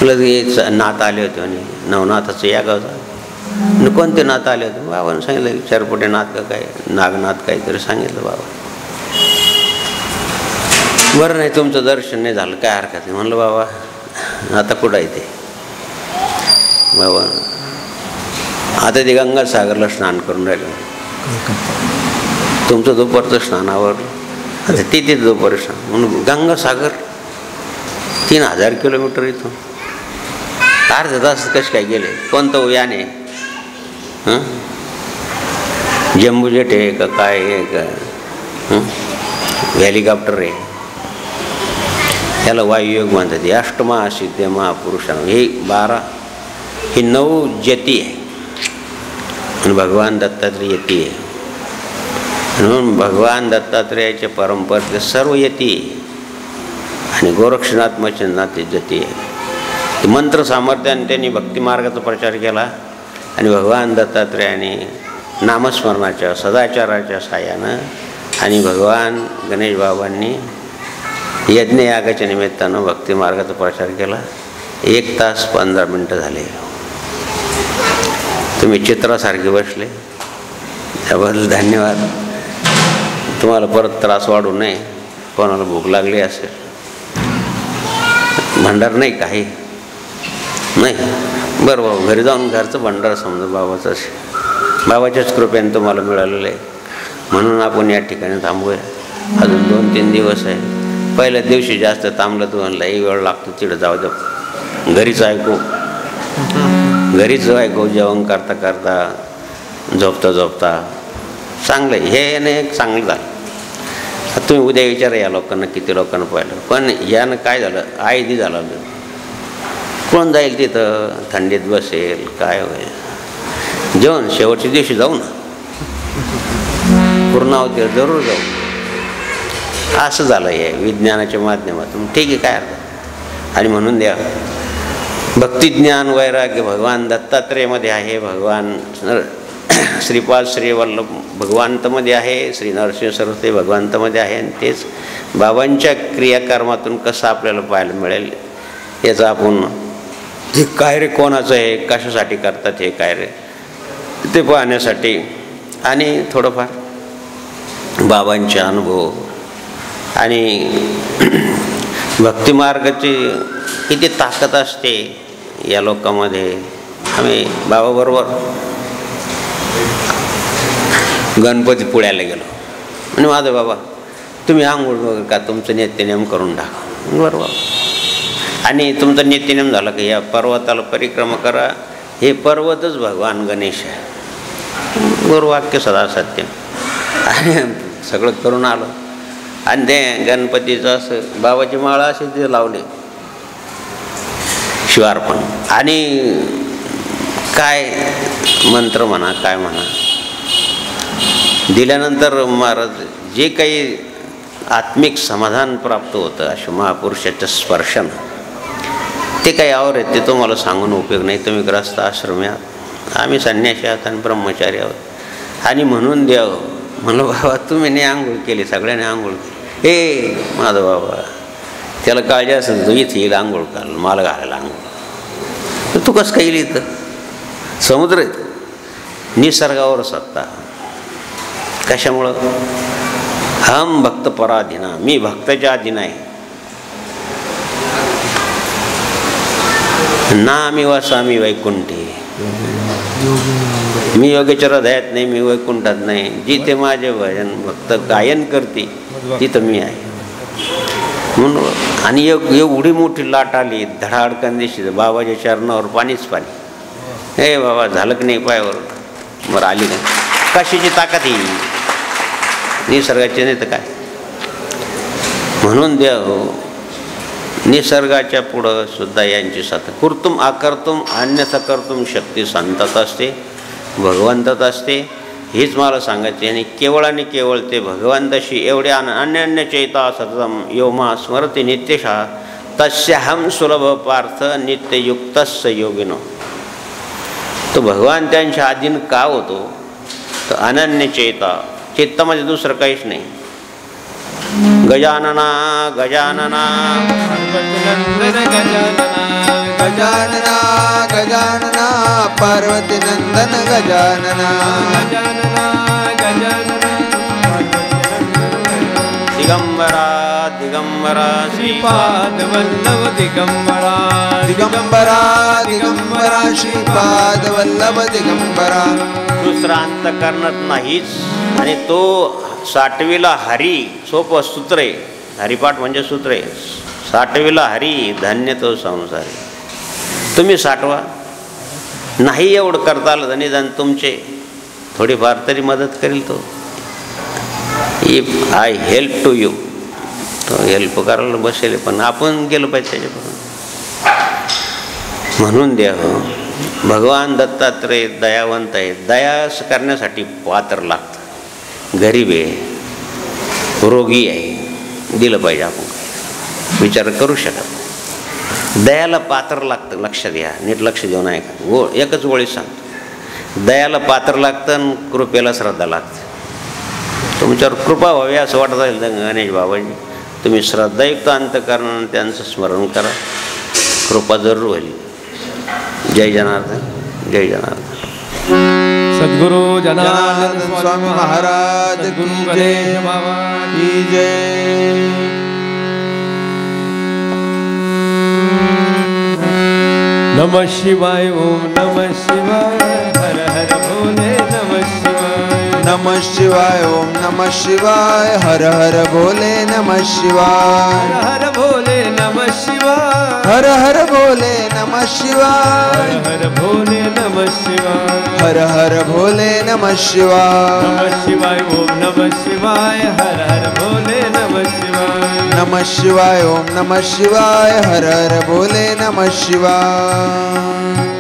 म्हटलं नाथ आले होते म्हणे, नवनाथाचं या गावचा. कोणते नाथ आले होते? बाबांनी सांगितलं चारपुटे नाथ का काय, नागनाथ काहीतरी सांगितलं बाबा. बरं नाही तुमचं दर्शन नाही झालं, काय हरकत नाही. म्हणलं बाबा आता कुठं आहे ते? बाबा आता ते गंगासागरला स्नान करून राहिलं. तुमचं दुपारचं स्नान आवडलं, आता तिथेच दुपारी स्नान. म्हणून गंगासागर 3000 किलोमीटर इथून अर्धा तास कसे काय गेले? कोणतं यान आहे? जम्बूजेट आहे का काय आहे का हेलिकॉप्टर आहे? याला वायुयोग म्हणतात. हे अष्टमहासिद्ध महापुरुषांना हे 12 ही 9 यती आहे आणि भगवान दत्तात्रय यती आहे. म्हणून भगवान दत्तात्रयाच्या परंपरेतले सर्व यती आणि गोरक्षनाथ मच्छिंद्रनाथ ते जती आहे. मंत्र सामर्थ्याने त्यांनी भक्तिमार्गाचा प्रचार केला आणि भगवान दत्तात्रयाने नामस्मरणाच्या सदाचाराच्या साह्यानं आणि भगवान गणेश बाबांनी यज्ञयागाच्या निमित्तानं भक्तिमार्गाचा प्रचार केला. 1 तास 15 मिनटं झाले. तुम्ही चित्रासारखे बसले, त्याबद्दल धन्यवाद. तुम्हाला परत त्रास वाढू नये, कोणाला भूक लागली असेल. भंडार नाही काही नाही. बरं बाबा घरी जाऊन घरचं भंडार समजा बाबाचं असेल, बाबाच्याच कृपेने तुम्हाला मिळालेलं आहे. म्हणून आपण या ठिकाणी थांबूया. अजून 2-3 दिवस आहे. पहिल्या दिवशी जास्त थांबलं तर म्हणलं ही वेळ लागतो, तिकडं जाऊ द्या, घरीच ऐकू, घरीच ऐकू. जेवण करता करता, झोपता झोपता चांगलं आहे. हे नाही एक चांगलं झालं. तुम्ही उद्या विचारा या लोकांना किती लोकांना पाहिलं. पण यानं काय झालं, आयदी झालं. कोण जाईल तिथं, थंडीत बसेल, काय होईल. जेवण शेवटच्या दिवशी जाऊ ना, पूर्णावती जरूर जाऊ. असं झालं आहे विज्ञानाच्या माध्यमातून. ठीक आहे, काय अर्थ. आणि म्हणून द्या भक्तिज्ञान वैराग्य भगवान दत्तात्रयमध्ये आहे, भगवान श्रीपाद श्रीवल्लभ भगवंतमध्ये आहे, श्री नरसिंह सरस्वती भगवंतमध्ये आहे. आणि तेच बाबांच्या क्रियाकर्मातून कसं आपल्याला पाहायला मिळेल याचं आपण हे कार्य कोणाचं आहे, कशासाठी करतात हे कार्य ते पाहण्यासाठी आणि थोडंफार बाबांचे अनुभव आणि भक्तिमार्गाची किती ताकद असते या लोकांमध्ये. आम्ही बाबाबरोबर गणपतीपुळ्याला गेलो आणि माझं बाबा तुम्ही आंघोळ वगैरे का तुमचं नित्यनेम करून टाका. बरोबर. आणि तुमचं नित्यनेम झालं की या पर्वताला परिक्रमा करा. हे पर्वतच भगवान गणेश आहे. गुरुवाक्य सदा सत्य. आणि सगळं करून आलो आणि ते गणपतीचं असं बाबाची माळा अशी ते लावली शिवार्पण. आणि काय मंत्र म्हणा काय म्हणा दिल्यानंतर महाराज जे काही आत्मिक समाधान प्राप्त होतं अशा महापुरुषाच्या स्पर्शानं, ते काही आवर आहेत ते तुम्हाला सांगून उपयोग नाही. तुम्ही ग्रस्त आश्रमी आहात, आम्ही संन्यासी आहात आणि ब्रह्मचारी आहोत. आणि म्हणून देव म्हणलं बाबा तुम्ही नाही आंघोळ केली, सगळ्यांनी आंघोळ केली. हे माझं बाबा त्याला काळजी असेल तो इथे येईल आंघोळ घाल, मला घालायला आंघोळ. तू कसं काय येईल इथं? समुद्र येतं निसर्गावर सत्ता. कशामुळं? हम भक्त पराधीना, मी भक्ताच्या अधीन आहे. नामी वासामी वैकुंठी, मी योगेश्वर हृदयात नाही, मी वैकुंठात नाही. जिथे माझे भजन भक्त गायन करते तिथं मी आहे म्हणून. आणि एवढी मोठी लाट आली धडाडकन दिशी, बाबाच्या चरणावर पाणीच पाणी. हे बाबा झालं की नाही पायावर, बरं आली का? कशाची ताकद ही निसर्गाची, नाही तर काय. म्हणून द्या हो, निसर्गाच्या पुढं सुद्धा यांची साथ. कर्तुम अकर्तुम अन्यथा कर्तुम शक्ती संतात असते, भगवंतात असते. हेच मला सांगायचे. आणि केवळ ते भगवंताशी एवढे अन्य चैता सततम योमा स्मरती नित्यशः तस्याहम सुलभ पार्थ नित्ययुक्तस्य योगिनो. तो भगवान त्यांच्या अधीन का होतो? तर अनन्य चेता, चित्तामध्ये दुसरं काहीच नाही. गजानना गजानना गजानना गजानना पार्वती नंदन गजानना दिगंबरा दिगंबरा श्रीपाद वल्लभ दिगंबरा दिगंबरा दिगंबरा श्रीपाद वल्लभ दिगंबरा. दुसरा अंतःकरणात नाहीच. आणि तो साठवीला हरी, सोपं सूत्र आहे. हरिपाठ म्हणजे सूत्र आहे. साठवीला हरी धन्य तो संसारी. तुम्ही साठवा. नाही एवढं करता आलं तर निदान तुमचे थोडीफार तरी मदत करेल तो. If I help to you, तो हेल्प करायला बसेल, पण आपण गेलो पाहिजे त्याच्याकडून. म्हणून द्या हो, भगवान दत्तात्रय दयावंत आहे. दया करण्यासाठी पात्र लागतं. गरीब आहे, रोगी आहे, दिलं पाहिजे. आपण विचार करू शकत. दयाला पात्र लागतं. लक्षात घ्या, नीट लक्ष देऊन ऐका. एकच गोळी सांगतो. दयाला पात्र लागतं आणि कृपेला श्रद्धा लागते. तुमच्यावर कृपा व्हावी असं वाटत असेल तर गणेश बाबाजी, तुम्ही श्रद्धायुक्त अंतःकरणाने त्यांचं स्मरण करा. कृपा जरूर होईल. जय जनार्दन, जय जनार्दन. सद्गुरु जनार्दन स्वामी महाराज की जय, की जय. नमः शिवाय ओम नमः शिवाय हर हर भोले नमः शिवाय. नमः शिवाय ओम नमः शिवाय हर हर भोले नमः शिवाय. हर हर भोले नमः शिवाय. हर हर भोले नमः शिवाय. हर हर भोले नमः शिवाय. हर हर भोले नमः शिवाय. नमः शिवाय ओम नमः शिवाय हर हर भोले नमः शिवाय. नमः शिवाय ओम नमः शिवाय हर हर भोले नमः शिवाय.